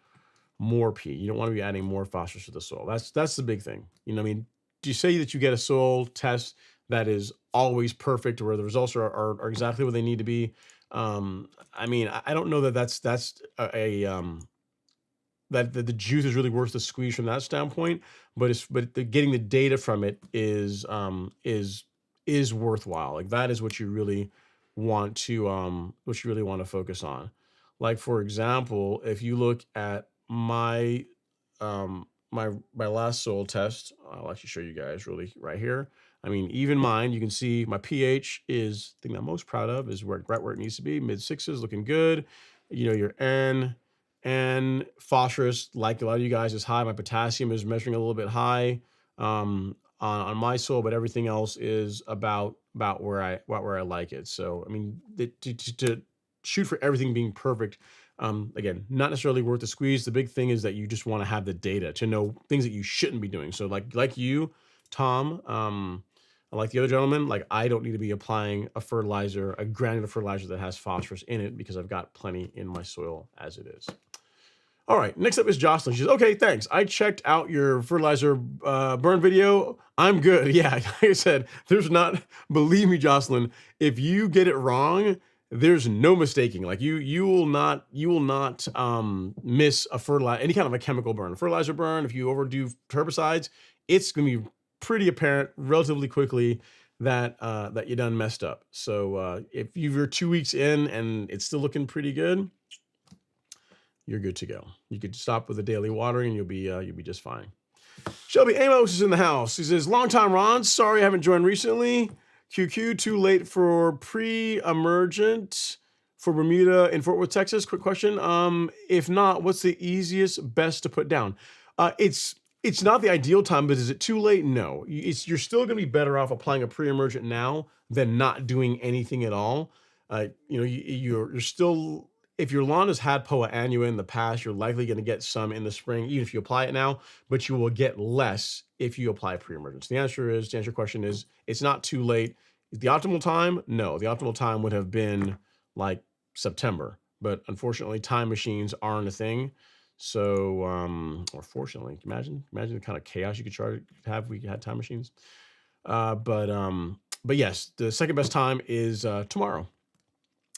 P. You don't want to be adding more phosphorus to the soil. That's the big thing. I mean, do you say that you get a soil test that is always perfect, where the results are exactly what they need to be. I mean, I don't know that that's that the juice is really worth the squeeze from that standpoint, but getting the data from it is worthwhile. Like that is what you really want to focus on. Like for example, if you look at my last soil test, I'll actually show you guys really right here. I mean, even mine, you can see my pH is the thing I'm most proud of is right where it needs to be, mid sixes, looking good. You know, your N and phosphorus, like a lot of you guys, is high. My potassium is measuring a little bit high on my soil, but everything else is about where I like it. So I mean, to shoot for everything being perfect, again, not necessarily worth the squeeze. The big thing is that you just want to have the data to know things that you shouldn't be doing. So like you, Tom, like the other gentleman, like I don't need to be applying a granular fertilizer that has phosphorus in it because I've got plenty in my soil as it is. All right, next up is Jocelyn. She says, okay, thanks. I checked out your fertilizer burn video. I'm good. Yeah, like I said, believe me, Jocelyn, if you get it wrong, there's no mistaking. Like you will not miss a fertilizer, any kind of a chemical burn. Fertilizer burn, if you overdo herbicides, it's going to be pretty apparent relatively quickly that that you done messed up. So if you're 2 weeks in and it's still looking pretty good, you're good to go. You could stop with the daily watering and you'll be just fine. Shelby Amos is in the house. He says, long time Ron, sorry I haven't joined recently. QQ, too late for pre-emergent for Bermuda in Fort Worth, Texas. Quick question. If not, what's the easiest, best to put down? It's not the ideal time, but is it too late? No. You're still going to be better off applying a pre-emergent now than not doing anything at all. You're still, if your lawn has had Poa annua in the past, you're likely going to get some in the spring, even if you apply it now, but you will get less if you apply pre-emergence. The answer is, to answer your question, is it's not too late. The optimal time? No, the optimal time would have been like September, but unfortunately time machines aren't a thing. So, or fortunately, imagine the kind of chaos you could have if we had time machines. But yes, the second best time is tomorrow.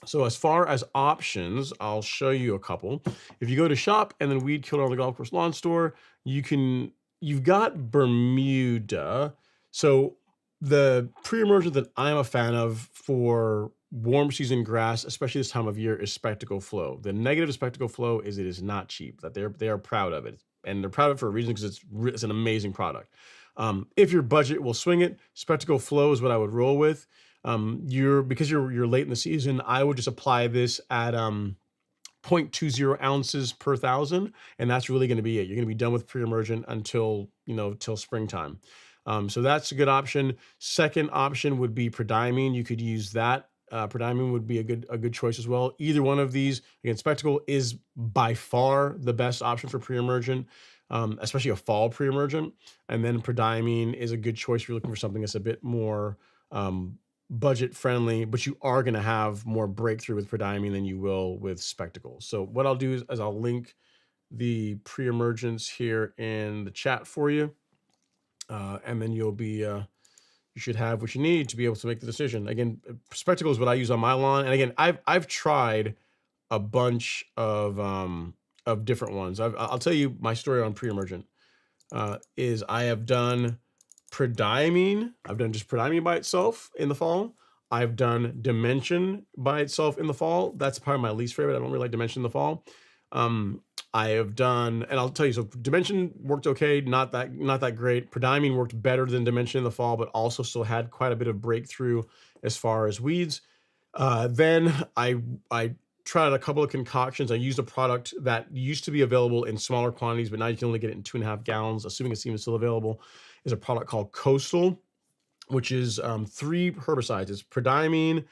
So as far as options, I'll show you a couple. If you go to shop and then weed killer on the golf course lawn store, you've got Bermuda. So the pre-emergent that I'm a fan of for warm season grass, especially this time of year, is Spectacle Flow. The negative to Spectacle Flow is it is not cheap. That they are proud of it, and they're proud of it for a reason, because it's an amazing product. If your budget will swing it, Spectacle Flow is what I would roll with. Because you're late in the season, I would just apply this at 0.20 ounces per thousand, and that's really going to be it. You're going to be done with pre-emergent until till springtime. So that's a good option. Second option would be prodiamine. You could use that. Prodiamine would be a good choice as well. Either one of these, again, Spectacle is by far the best option for pre-emergent, especially a fall pre-emergent. And then prodiamine is a good choice if you're looking for something that's a bit more budget friendly, but you are going to have more breakthrough with prodiamine than you will with Spectacle. So what I'll do is I'll link the pre-emergence here in the chat for you. And then you should have what you need to be able to make the decision. Again, Spectacle is what I use on my lawn. And again, I've tried a bunch of different ones. I'll tell you my story on pre-emergent. Is I have done prodiamine. I've done just prodiamine by itself in the fall. I've done dimension by itself in the fall. That's probably my least favorite. I don't really like dimension in the fall. I have done, and I'll tell you, so dimension worked okay, not that great. Prodiamine worked better than dimension in the fall, but also still had quite a bit of breakthrough as far as weeds. Then I tried out a couple of concoctions. I used a product that used to be available in smaller quantities, but now you can only get it in 2.5 gallons, assuming it's even still available. Is a product called Coastal, which is 3 herbicides. It's prodiamine,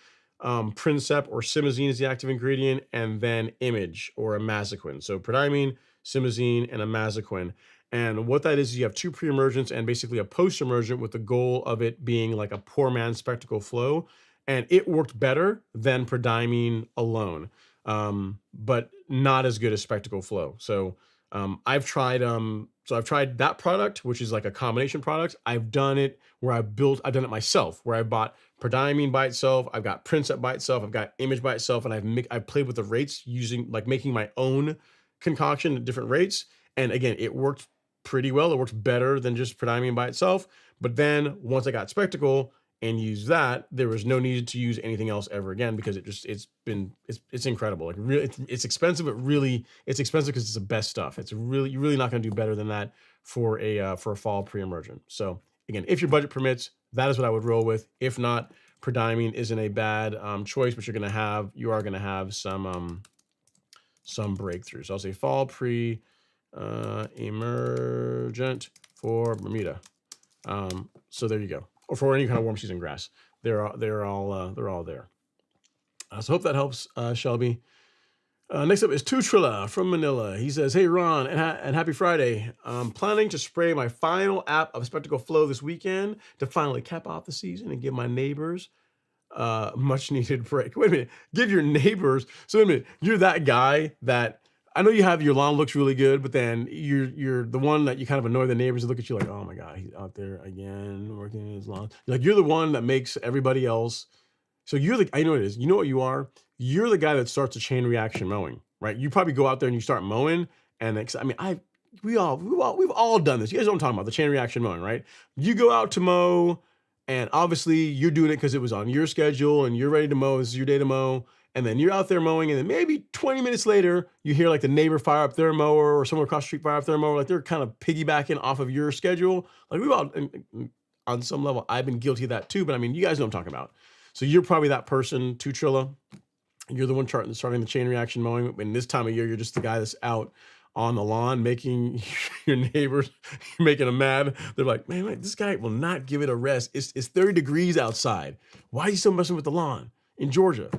Princep or Simazine is the active ingredient, and then Image or Imazaquin. So prodiamine, Simazine, and Imazaquin. And what that is you have 2 pre-emergents and basically a post-emergent, with the goal of it being like a poor man's Spectacle Flow. And it worked better than prodiamine alone, but not as good as Spectacle Flow. So I've tried So I've tried that product, which is like a combination product. I've done it where I've done it myself, where I bought prodiamine by itself. I've got Princep by itself. I've got Image by itself. And I've played with the rates using like making my own concoction at different rates. And again, it worked pretty well. It worked better than just prodiamine by itself. But then once I got Spectacle and used that, there was no need to use anything else ever again, because it's incredible. Like really, it's expensive, but really it's expensive because it's the best stuff. You're really not going to do better than that for a fall pre-emergent. So again, if your budget permits, that is what I would roll with. If not, prodiamine isn't a bad choice, but you are going to have some breakthroughs. So I'll say fall pre-emergent for Bermuda. So there you go. Or for any kind of warm season grass. They're all there. So hope that helps, Shelby. Next up is Tutrilla from Manila. He says, "Hey Ron, and happy Friday. I'm planning to spray my final app of Spectacle Flow this weekend to finally cap off the season and give my neighbors much needed break." Wait a minute, give your neighbors. So wait a minute, you're that guy that, I know you have your lawn looks really good, but then you're the one that you kind of annoy the neighbors and look at you like, oh my God, he's out there again working his lawn. You're the one that makes everybody else. So I know what it is. You know what you are? You're the guy that starts a chain reaction mowing, right? You probably go out there and you start mowing, and we've all done this. You guys know what I'm talking about, the chain reaction mowing, right? You go out to mow, and obviously you're doing it because it was on your schedule and you're ready to mow. This is your day to mow. And then you're out there mowing, and then maybe 20 minutes later, you hear like the neighbor fire up their mower, or someone across the street fire up their mower. Like they're kind of piggybacking off of your schedule. Like we've all, on some level, I've been guilty of that too. But I mean, you guys know what I'm talking about. So you're probably that person, Tutrilla. You're the one starting the chain reaction mowing. And this time of year, you're just the guy that's out on the lawn making your neighbors, making them mad. They're like, man, this guy will not give it a rest. It's 30 degrees outside. Why are you still messing with the lawn in Georgia?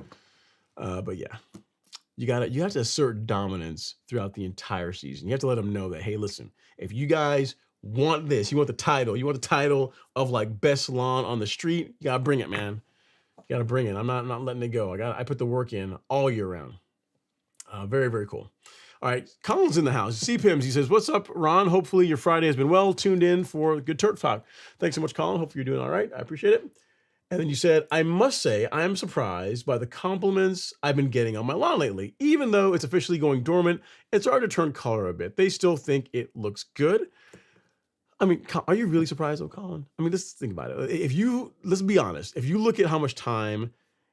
But yeah, you have to assert dominance throughout the entire season. You have to let them know that, hey, listen, if you guys want this, you want the title of like best lawn on the street, you gotta bring it, man. You gotta bring it. I'm not letting it go. I put the work in all year round. Very, very cool. All right, Colin's in the house. CPIMS, he says, "What's up, Ron? Hopefully your Friday has been well tuned in for good turf talk." Thanks so much, Colin. Hopefully you're doing all right. I appreciate it. And then you said, "I must say, I am surprised by the compliments I've been getting on my lawn lately. Even though it's officially going dormant, it's starting to turn color a bit. They still think it looks good." I mean, are you really surprised though, Colin? I mean, let's think about it. Let's be honest. If you look at how much time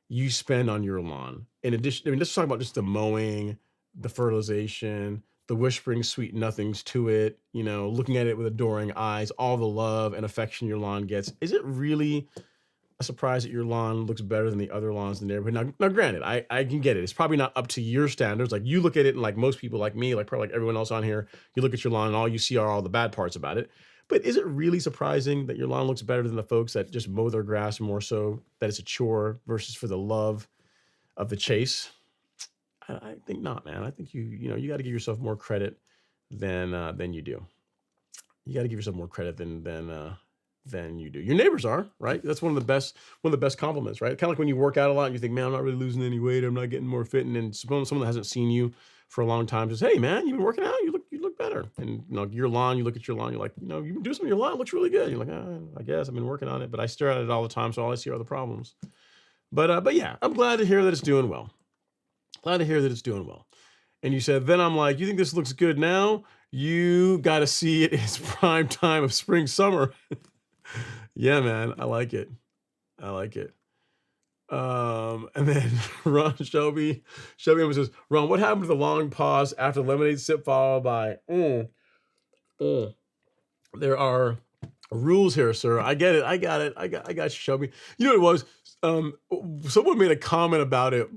you spend on your lawn, in addition, I mean, let's talk about just the mowing, the fertilization, the whispering sweet nothings to it, looking at it with adoring eyes, all the love and affection your lawn gets. Is it really a surprise that your lawn looks better than the other lawns in the neighborhood? Now granted, I can get it. It's probably not up to your standards. Like you look at it, and like most people like me, like probably like everyone else on here, you look at your lawn and all you see are all the bad parts about it. But is it really surprising that your lawn looks better than the folks that just mow their grass more so that it's a chore versus for the love of the chase? I think not, man. I think you got to give yourself more credit than you do. You got to give yourself more credit than you do. Your neighbors are, right? That's one of the best compliments, right? Kind of like when you work out a lot and you think, man, I'm not really losing any weight. I'm not getting more fit. And then someone that hasn't seen you for a long time says, hey man, you've been working out. You look better. And your lawn, you look at your lawn, you're like, you've been doing something. Your lawn looks really good. You're like, I guess I've been working on it, but I stare at it all the time. So all I see are the problems. But yeah, I'm glad to hear that it's doing well. And you said, then I'm like, you think this looks good now? You got to see it. It's prime time of spring, summer. Yeah, man, I like it. And then Shelby says, Ron, what happened to the long pause after lemonade sip followed by There are rules here, sir. I get it. I got you, Shelby. You know what it was? Someone made a comment about it.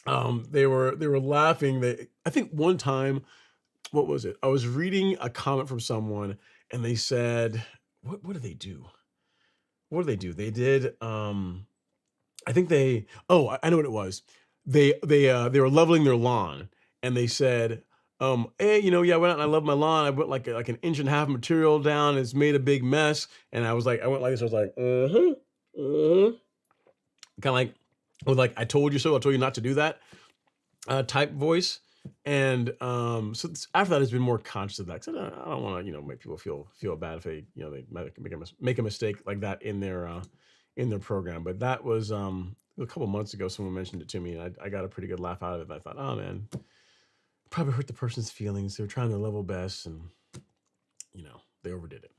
They were laughing. I think one time, what was it? I was reading a comment from someone, and they said, what did they do? They did, I think I know what it was. They were leveling their lawn, and they said, hey, yeah, I went out and I leveled my lawn. I went like an inch and a half material down. It's made a big mess. And I went like this. I was like, kind of like, with like, I told you so. I told you not to do that type voice. And after that, it's been more conscious of that, 'cause I don't want to, make people feel bad if they, they make a mistake like that in their program. But that was a couple months ago. Someone mentioned it to me, and I got a pretty good laugh out of it. And I thought, oh man, probably hurt the person's feelings. They were trying their level best, and they overdid it.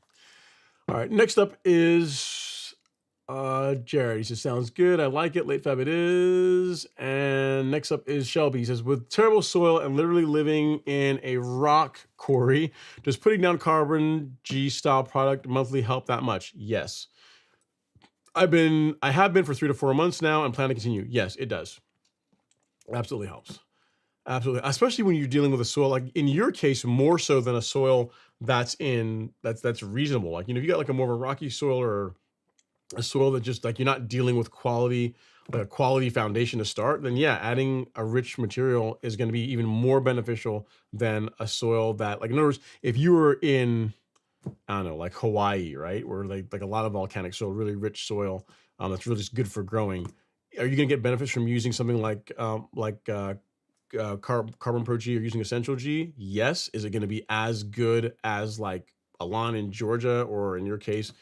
All right, next up is Jared. He says, sounds good. I like it. Late Fab it is. And next up is Shelby. He says, with terrible soil and literally living in a rock quarry, does putting down carbon G style product monthly help that much? Yes. I have been for 3 to 4 months now and plan to continue. Yes, it does. Absolutely helps. Absolutely. Especially when you're dealing with a soil, like in your case, more so than a soil that's reasonable. Like, if you got like a more of a rocky soil or a soil that just like you're not dealing with quality, like a quality foundation to start, then yeah, adding a rich material is going to be even more beneficial than a soil that, like, in other words, if you were in, I don't know, like Hawaii, right, where like a lot of volcanic soil, really rich soil, that's really just good for growing. Are you going to get benefits from using something like Carbon Pro G or using Essential G? Yes. Is it going to be as good as like a lawn in Georgia, or in your case,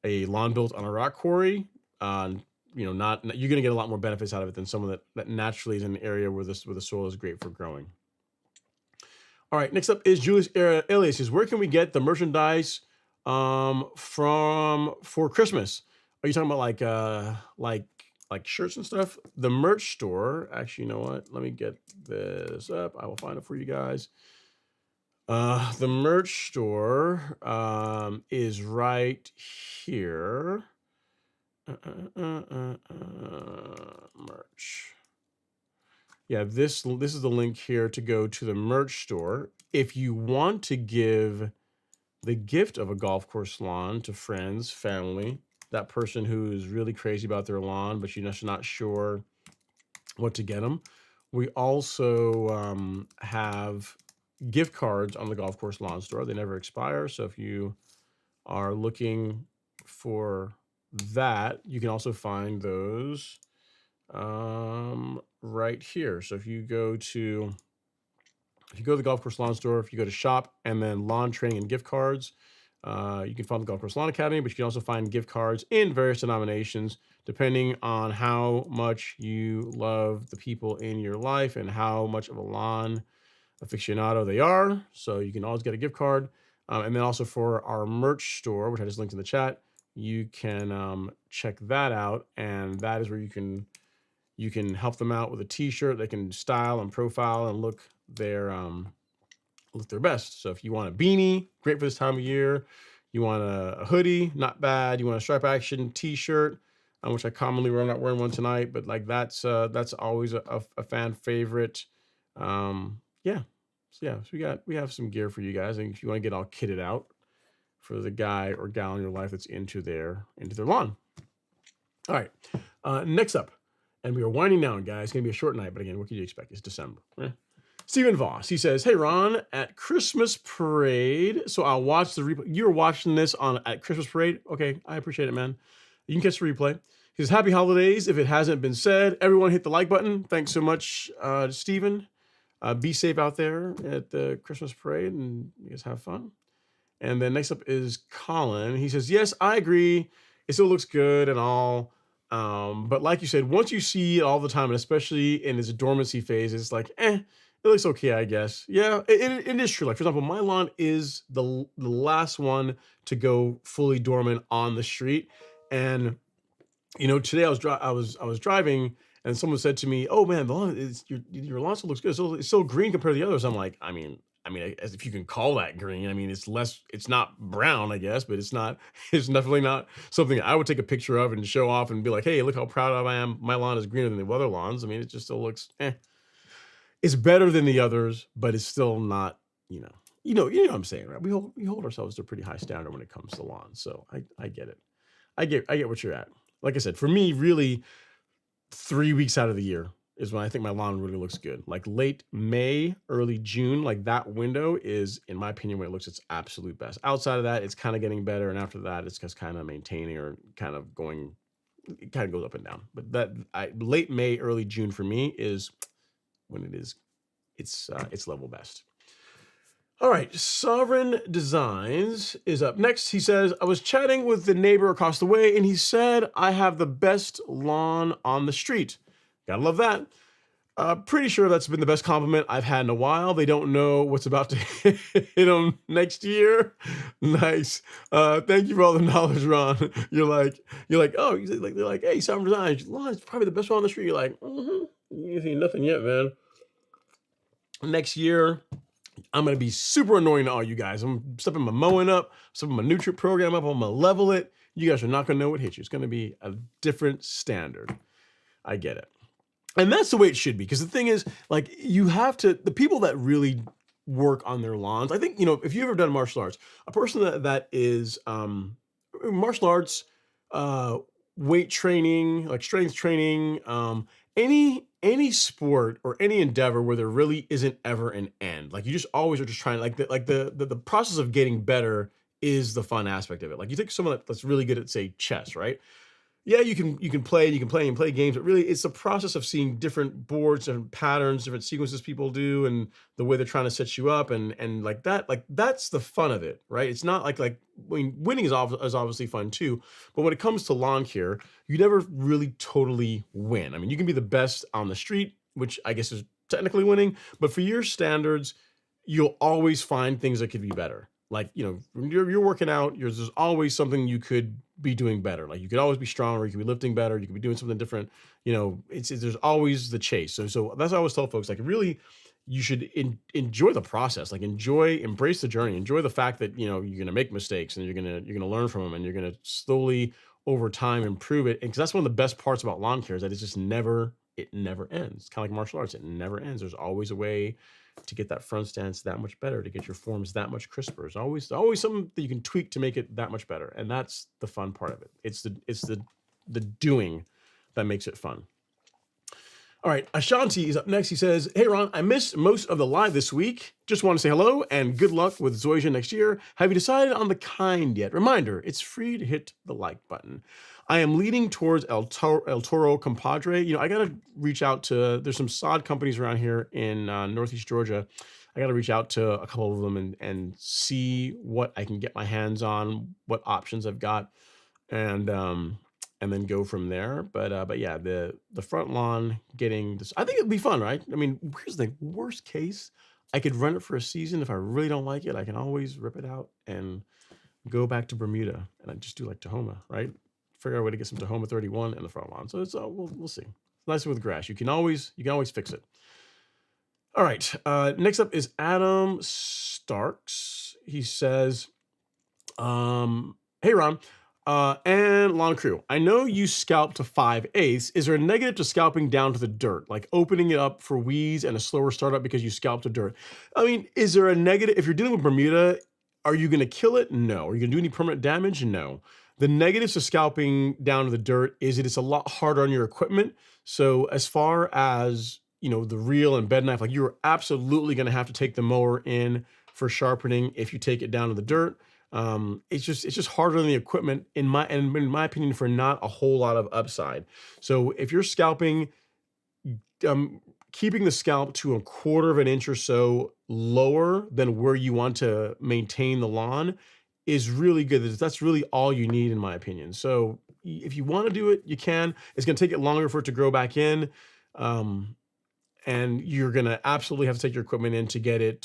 a lawn built on a rock quarry? Not you're going to get a lot more benefits out of it than someone that naturally is in an area where the soil is great for growing. All right, next up is Julius Elias. Says, where can we get the merchandise for Christmas? Are you talking about like shirts and stuff? The merch store, actually, you know what? Let me get this up. I will find it for you guys. The merch store is right here. Merch. Yeah, this is the link here to go to the merch store. If you want to give the gift of a golf course lawn to friends, family, that person who's really crazy about their lawn, but you're just not sure what to get them, we also have gift cards on the golf course lawn store. They never expire. So if you are looking for that, you can also find those right here. So if you go to the golf course lawn store, if you go to shop and then lawn training and gift cards, you can find the Golf Course Lawn Academy, but you can also find gift cards in various denominations, depending on how much you love the people in your life and how much of a lawn aficionado they are. So you can always get a gift card. And then also for our merch store, which I just linked in the chat, you can check that out. And that is where you can help them out with a t-shirt. They can style and profile and look their best. So if you want a beanie, great for this time of year. You want a hoodie, not bad. You want a stripe action t-shirt, which I commonly wear. I'm not wearing one tonight, but like that's always a fan favorite. Yeah. So we have some gear for you guys. And if you want to get all kitted out for the guy or gal in your life that's into their lawn. All right. Next up, and we are winding down, guys. It's gonna be a short night, but again, what can you expect? It's December. Stephen Voss, he says, hey, Ron, at Christmas Parade. So I'll watch the replay. You're watching this at Christmas Parade? Okay, I appreciate it, man. You can catch the replay. He says, happy holidays. If it hasn't been said, everyone hit the like button. Thanks so much, Stephen. Be safe out there at the Christmas Parade, and you guys have fun. And then next up is Colin. He says, yes, I agree. It still looks good and all. But like you said, once you see it all the time, and especially in its dormancy phase, it's like, it looks okay, I guess. Yeah, it is true. Like, for example, my lawn is the last one to go fully dormant on the street. And, today I was driving, and someone said to me, oh man, the lawn is your lawn still looks good. It's still green compared to the others. I'm like, I mean, as if you can call that green. I mean, it's not brown, I guess, but it's definitely not something I would take a picture of and show off and be like, hey, look how proud I am. My lawn is greener than the other lawns. I mean, it just still looks, It's better than the others, but it's still not, you know what I'm saying, right? We hold ourselves to a pretty high standard when it comes to lawns. So I get it. I get what you're at. Like I said, for me, really 3 weeks out of the year is when I think my lawn really looks good. Like late May, early June, like that window is, in my opinion, when it looks its absolute best. Outside of that, it's kind of getting better. And after that, it's just kind of maintaining or kind of going, it kind of goes up and down. But late May, early June for me is when it's it's level best. All right, Sovereign Designs is up next. He says, I was chatting with the neighbor across the way, and he said, I have the best lawn on the street. Gotta love that. Pretty sure that's been the best compliment I've had in a while. They don't know what's about to hit them next year. Nice. Thank you for all the knowledge, Ron. You're like, oh, they're like, hey, Sovereign Designs, your lawn is probably the best one on the street. You're like, you ain't seen nothing yet, man. Next year, I'm going to be super annoying to all you guys. I'm stepping my mowing up, stepping my nutrient program up. I'm going to level it. You guys are not going to know what hit you. It's going to be a different standard. I get it. And that's the way it should be. Because the thing is, like, you have to, the people that really work on their lawns, I think, if you've ever done martial arts, a person that is martial arts, weight training, like strength training, any sport or any endeavor where there really isn't ever an end. Like you just always are just trying, like the process of getting better is the fun aspect of it. Like you take someone that's really good at, say, chess, right? Yeah, you can play games, but really it's the process of seeing different boards, different patterns, different sequences people do, and the way they're trying to set you up, and like that's the fun of it, right? It's not like winning is obviously fun too, but when it comes to lawn care, you never really totally win. I mean, you can be the best on the street, which I guess is technically winning, but for your standards, you'll always find things that could be better. Like, when you're working out, there's always something you could be doing better. Like you could always be stronger, you could be lifting better, you could be doing something different. There's always the chase. So that's what I always tell folks, like really you should enjoy the process, like embrace the journey, enjoy the fact that, you're going to make mistakes and you're going to learn from them and you're going to slowly over time improve it. And because that's one of the best parts about lawn care is that it never ends. It's kind of like martial arts. It never ends. There's always a way to get that front stance that much better, to get your forms that much crisper. There's always something that you can tweak to make it that much better. And that's the fun part of it. It's the doing that makes it fun. All right, Ashanti is up next. He says, hey, Ron, I missed most of the live this week. Just want to say hello and good luck with Zoysia next year. Have you decided on the kind yet? Reminder, it's free to hit the like button. I am leading towards El Toro Compadre. I got to reach out to, there's some sod companies around here in Northeast Georgia. I got to reach out to a couple of them and see what I can get my hands on, what options I've got, and then go from there. But yeah, the front lawn getting this, I think it'd be fun, right? I mean, here's the thing, worst case, I could run it for a season. If I really don't like it, I can always rip it out and go back to Bermuda and I just do like Tahoma, right? Figure out a way to get some Tahoma 31 in the front lawn. So it's we'll see. It's nice with grass. You can always fix it. All right. Next up is Adam Starks. He says, hey Ron, and lawn crew. I know you scalp to 5/8. Is there a negative to scalping down to the dirt, like opening it up for weeds and a slower startup because you scalp to dirt? I mean, is there a negative if you're dealing with Bermuda? Are you going to kill it? No. Are you going to do any permanent damage? No. The negatives to scalping down to the dirt is it's a lot harder on your equipment. So as far as, the reel and bed knife, like you're absolutely going to have to take the mower in for sharpening if you take it down to the dirt. It's just harder on the equipment in my opinion for not a whole lot of upside. So if you're scalping, keeping the scalp to 1/4 of an inch or so lower than where you want to maintain the lawn is really good. That's really all you need in my opinion. So if you want to do it, you can. It's going to take it longer for it to grow back in. And you're going to absolutely have to take your equipment in to get it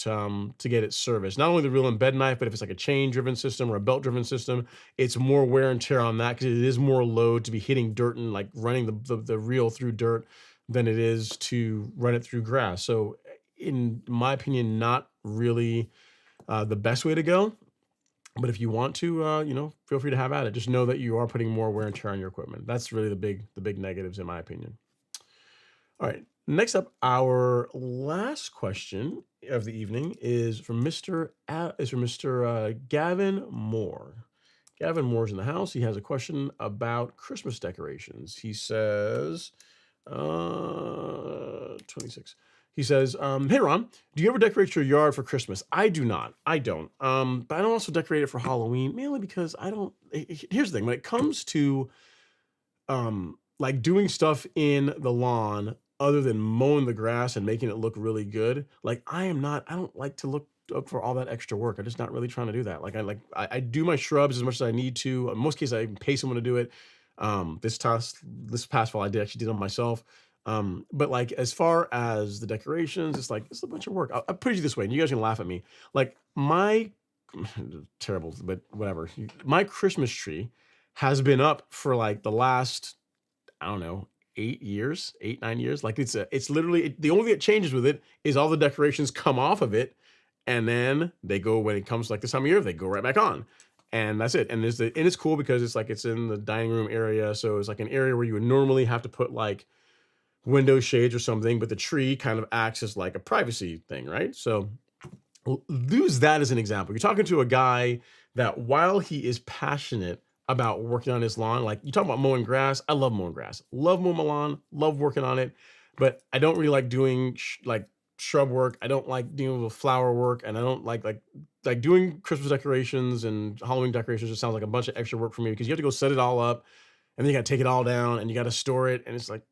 serviced. Not only the reel and bed knife, but if it's like a chain driven system or a belt driven system, it's more wear and tear on that because it is more load to be hitting dirt and like running the reel through dirt than it is to run it through grass. So in my opinion, not really the best way to go. But if you want to, feel free to have at it. Just know that you are putting more wear and tear on your equipment. That's really the big negatives in my opinion. All right. Next up, our last question of the evening is from Mr. Gavin Moore. Gavin Moore's in the house. He has a question about Christmas decorations. He says, 26. He says, hey, Ron, do you ever decorate your yard for Christmas? I do not. I don't. But I don't also decorate it for Halloween, mainly because I don't. Here's the thing. When it comes to like doing stuff in the lawn, other than mowing the grass and making it look really good. Like I don't like to look up for all that extra work. I'm just not really trying to do that. I do my shrubs as much as I need to. In most cases, I even pay someone to do it. This past fall, actually did it myself. But like as far as the decorations, it's a bunch of work. I'll put it this way, and you guys can laugh at me. Like my terrible, but whatever. My Christmas tree has been up for like the last, I don't know, 8 years, 8, 9 years. Like it's literally the only thing that changes with it is all the decorations come off of it, and then they go when it comes like this time of year, they go right back on, and that's it. And it's cool because it's in the dining room area, so it's like an area where you would normally have to put like window shades or something, but the tree kind of acts as like a privacy thing, right? So use that as an example. You're talking to a guy that while he is passionate about working on his lawn, like you talk about mowing grass, I love mowing grass, love mowing my lawn, love working on it, but I don't really like doing like shrub work. I don't like dealing with flower work, and I don't like doing Christmas decorations and Halloween decorations. Just sounds like a bunch of extra work for me because you have to go set it all up, and then you got to take it all down, and you got to store it, and it's like,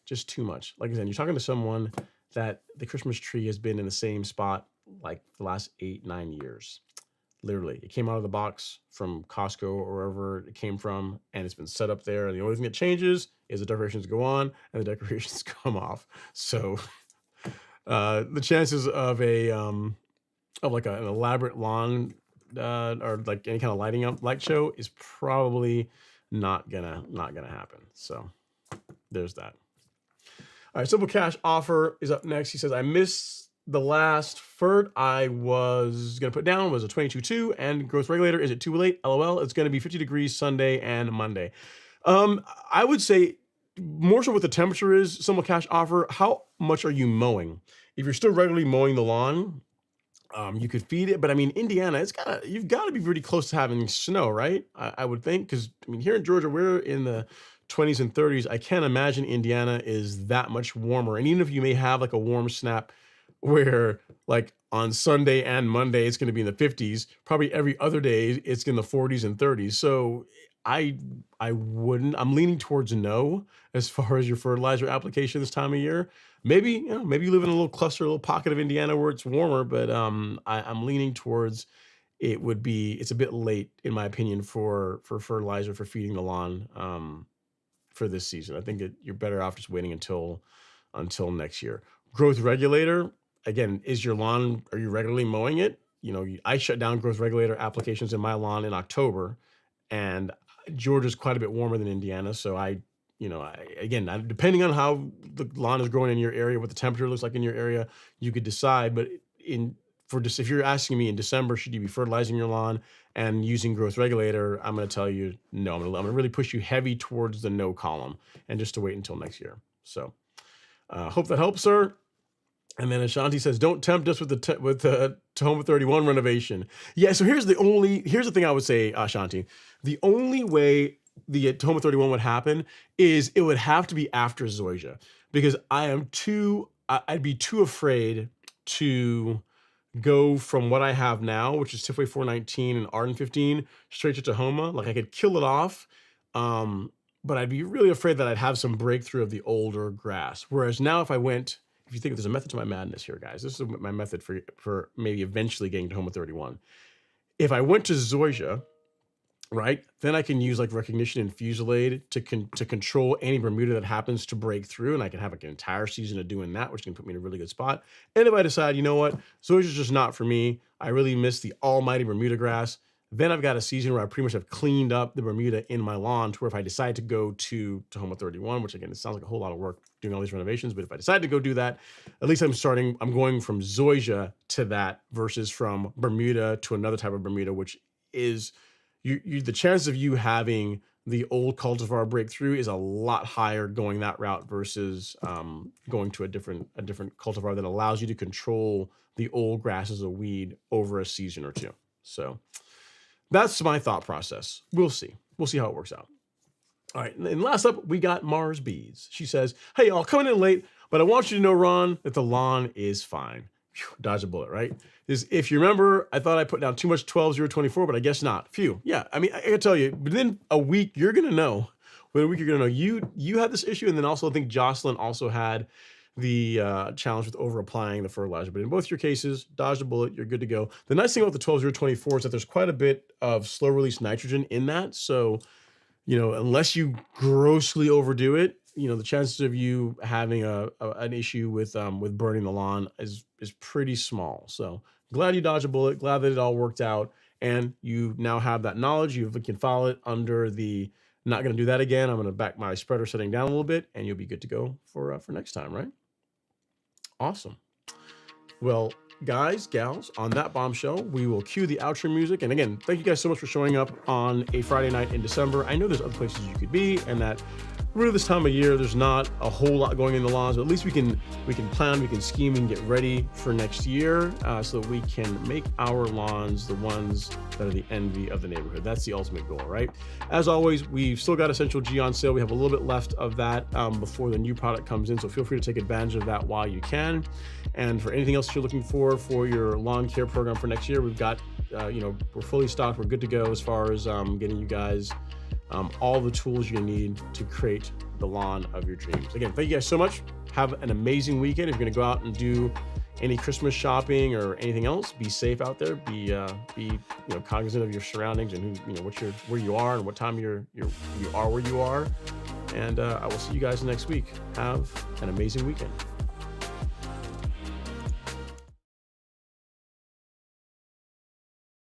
just too much. Like I said, you're talking to someone that the Christmas tree has been in the same spot like the last 8, 9 years. Literally, it came out of the box from Costco or wherever it came from, and it's been set up there. And the only thing that changes is the decorations go on and the decorations come off. So the chances of an elaborate lawn or like any kind of light show is probably not gonna happen. So there's that. All right, Simple Cash Offer is up next. He says, I missed the last fert I was going to put down was a 22.2, and growth regulator. Is it too late? LOL. It's going to be 50 degrees Sunday and Monday. I would say more so what the temperature is, Simple Cash Offer. How much are you mowing? If you're still regularly mowing the lawn, you could feed it. But I mean, Indiana, you've got to be pretty close to having snow, right? I would think, because I mean, here in Georgia, we're in the 20s and 30s. I can't imagine Indiana is that much warmer. And even if you may have like a warm snap where like on Sunday and Monday, it's going to be in the 50s, probably every other day it's in the 40s and 30s. So I wouldn't, I'm leaning towards no as far as your fertilizer application this time of year. Maybe you live in a little cluster, a little pocket of Indiana where it's warmer, but I'm leaning towards it's a bit late in my opinion for fertilizer for feeding the lawn for this season. I think you're better off just waiting until next year. Growth regulator, again, are you regularly mowing it? I shut down growth regulator applications in my lawn in October, and Georgia's quite a bit warmer than Indiana. So depending on how the lawn is growing in your area, what the temperature looks like in your area, you could decide. But if you're asking me in December, should you be fertilizing your lawn and using growth regulator? I'm going to tell you no. I'm going to really push you heavy towards the no column and just to wait until next year. So hope that helps, sir. And then Ashanti says, don't tempt us with the Tahoma 31 renovation. Yeah, so here's the thing I would say, Ashanti. The only way the Tahoma 31 would happen is it would have to be after Zoysia, because I'd be too afraid to go from what I have now, which is Tifway 419 and Arden 15, straight to Tahoma. Like I could kill it off, but I'd be really afraid that I'd have some breakthrough of the older grass. Whereas now if you think there's a method to my madness here, guys, this is my method for maybe eventually getting to Tahoma 31. If I went to Zoysia, right, then I can use like recognition and Fusilade to control any Bermuda that happens to break through, and I can have like an entire season of doing that, which can put me in a really good spot. And if I decide, you know what, Zoysia's just not for me, I really miss the almighty Bermuda grass, then I've got a season where I pretty much have cleaned up the Bermuda in my lawn to where if I decide to go to Tahoma 31, which again, it sounds like a whole lot of work doing all these renovations, but if I decide to go do that, at least I'm going from Zoysia to that versus from Bermuda to another type of Bermuda, which is the chances of you having the old cultivar breakthrough is a lot higher going that route versus going to a different cultivar that allows you to control the old grass as a weed over a season or two. So that's my thought process. We'll see how it works out. All right, and last up, we got Mars Bees. She says, hey, y'all, coming in late, but I want you to know, Ron, that the lawn is fine. Phew, dodge a bullet, right? If you remember, I thought I put down too much 12-0-24, but I guess not. Phew, yeah, I mean, I can tell you, within a week, you're going to know But a week ago, no, you had this issue, and then also I think Jocelyn also had the challenge with over applying the fertilizer. But in both your cases, dodged a bullet, you're good to go. The nice thing about the 12024 is that there's quite a bit of slow release nitrogen in that. So, unless you grossly overdo it, the chances of you having an issue with burning the lawn is pretty small. So glad you dodged a bullet. Glad that it all worked out, and you now have that knowledge. You can file it under the not going to do that again. I'm going to back my spreader setting down a little bit, and you'll be good to go for next time, right? Awesome. Well, guys, gals, on that bombshell, we will cue the outro music. And again, thank you guys so much for showing up on a Friday night in December. I know there's other places you could be, and that really this time of year, there's not a whole lot going in the lawns, but at least we can plan, we can scheme, and get ready for next year so that we can make our lawns the ones that are the envy of the neighborhood. That's the ultimate goal, right? As always, we've still got Essential G on sale. We have a little bit left of that before the new product comes in, so feel free to take advantage of that while you can. And for anything else you're looking for your lawn care program for next year, we've got, we're fully stocked. We're good to go as far as getting you guys all the tools you need to create the lawn of your dreams. Again, thank you guys so much. Have an amazing weekend. If you're going to go out and do any Christmas shopping or anything else, be safe out there. Be cognizant of your surroundings and where you are and what time you are where you are. And I will see you guys next week. Have an amazing weekend.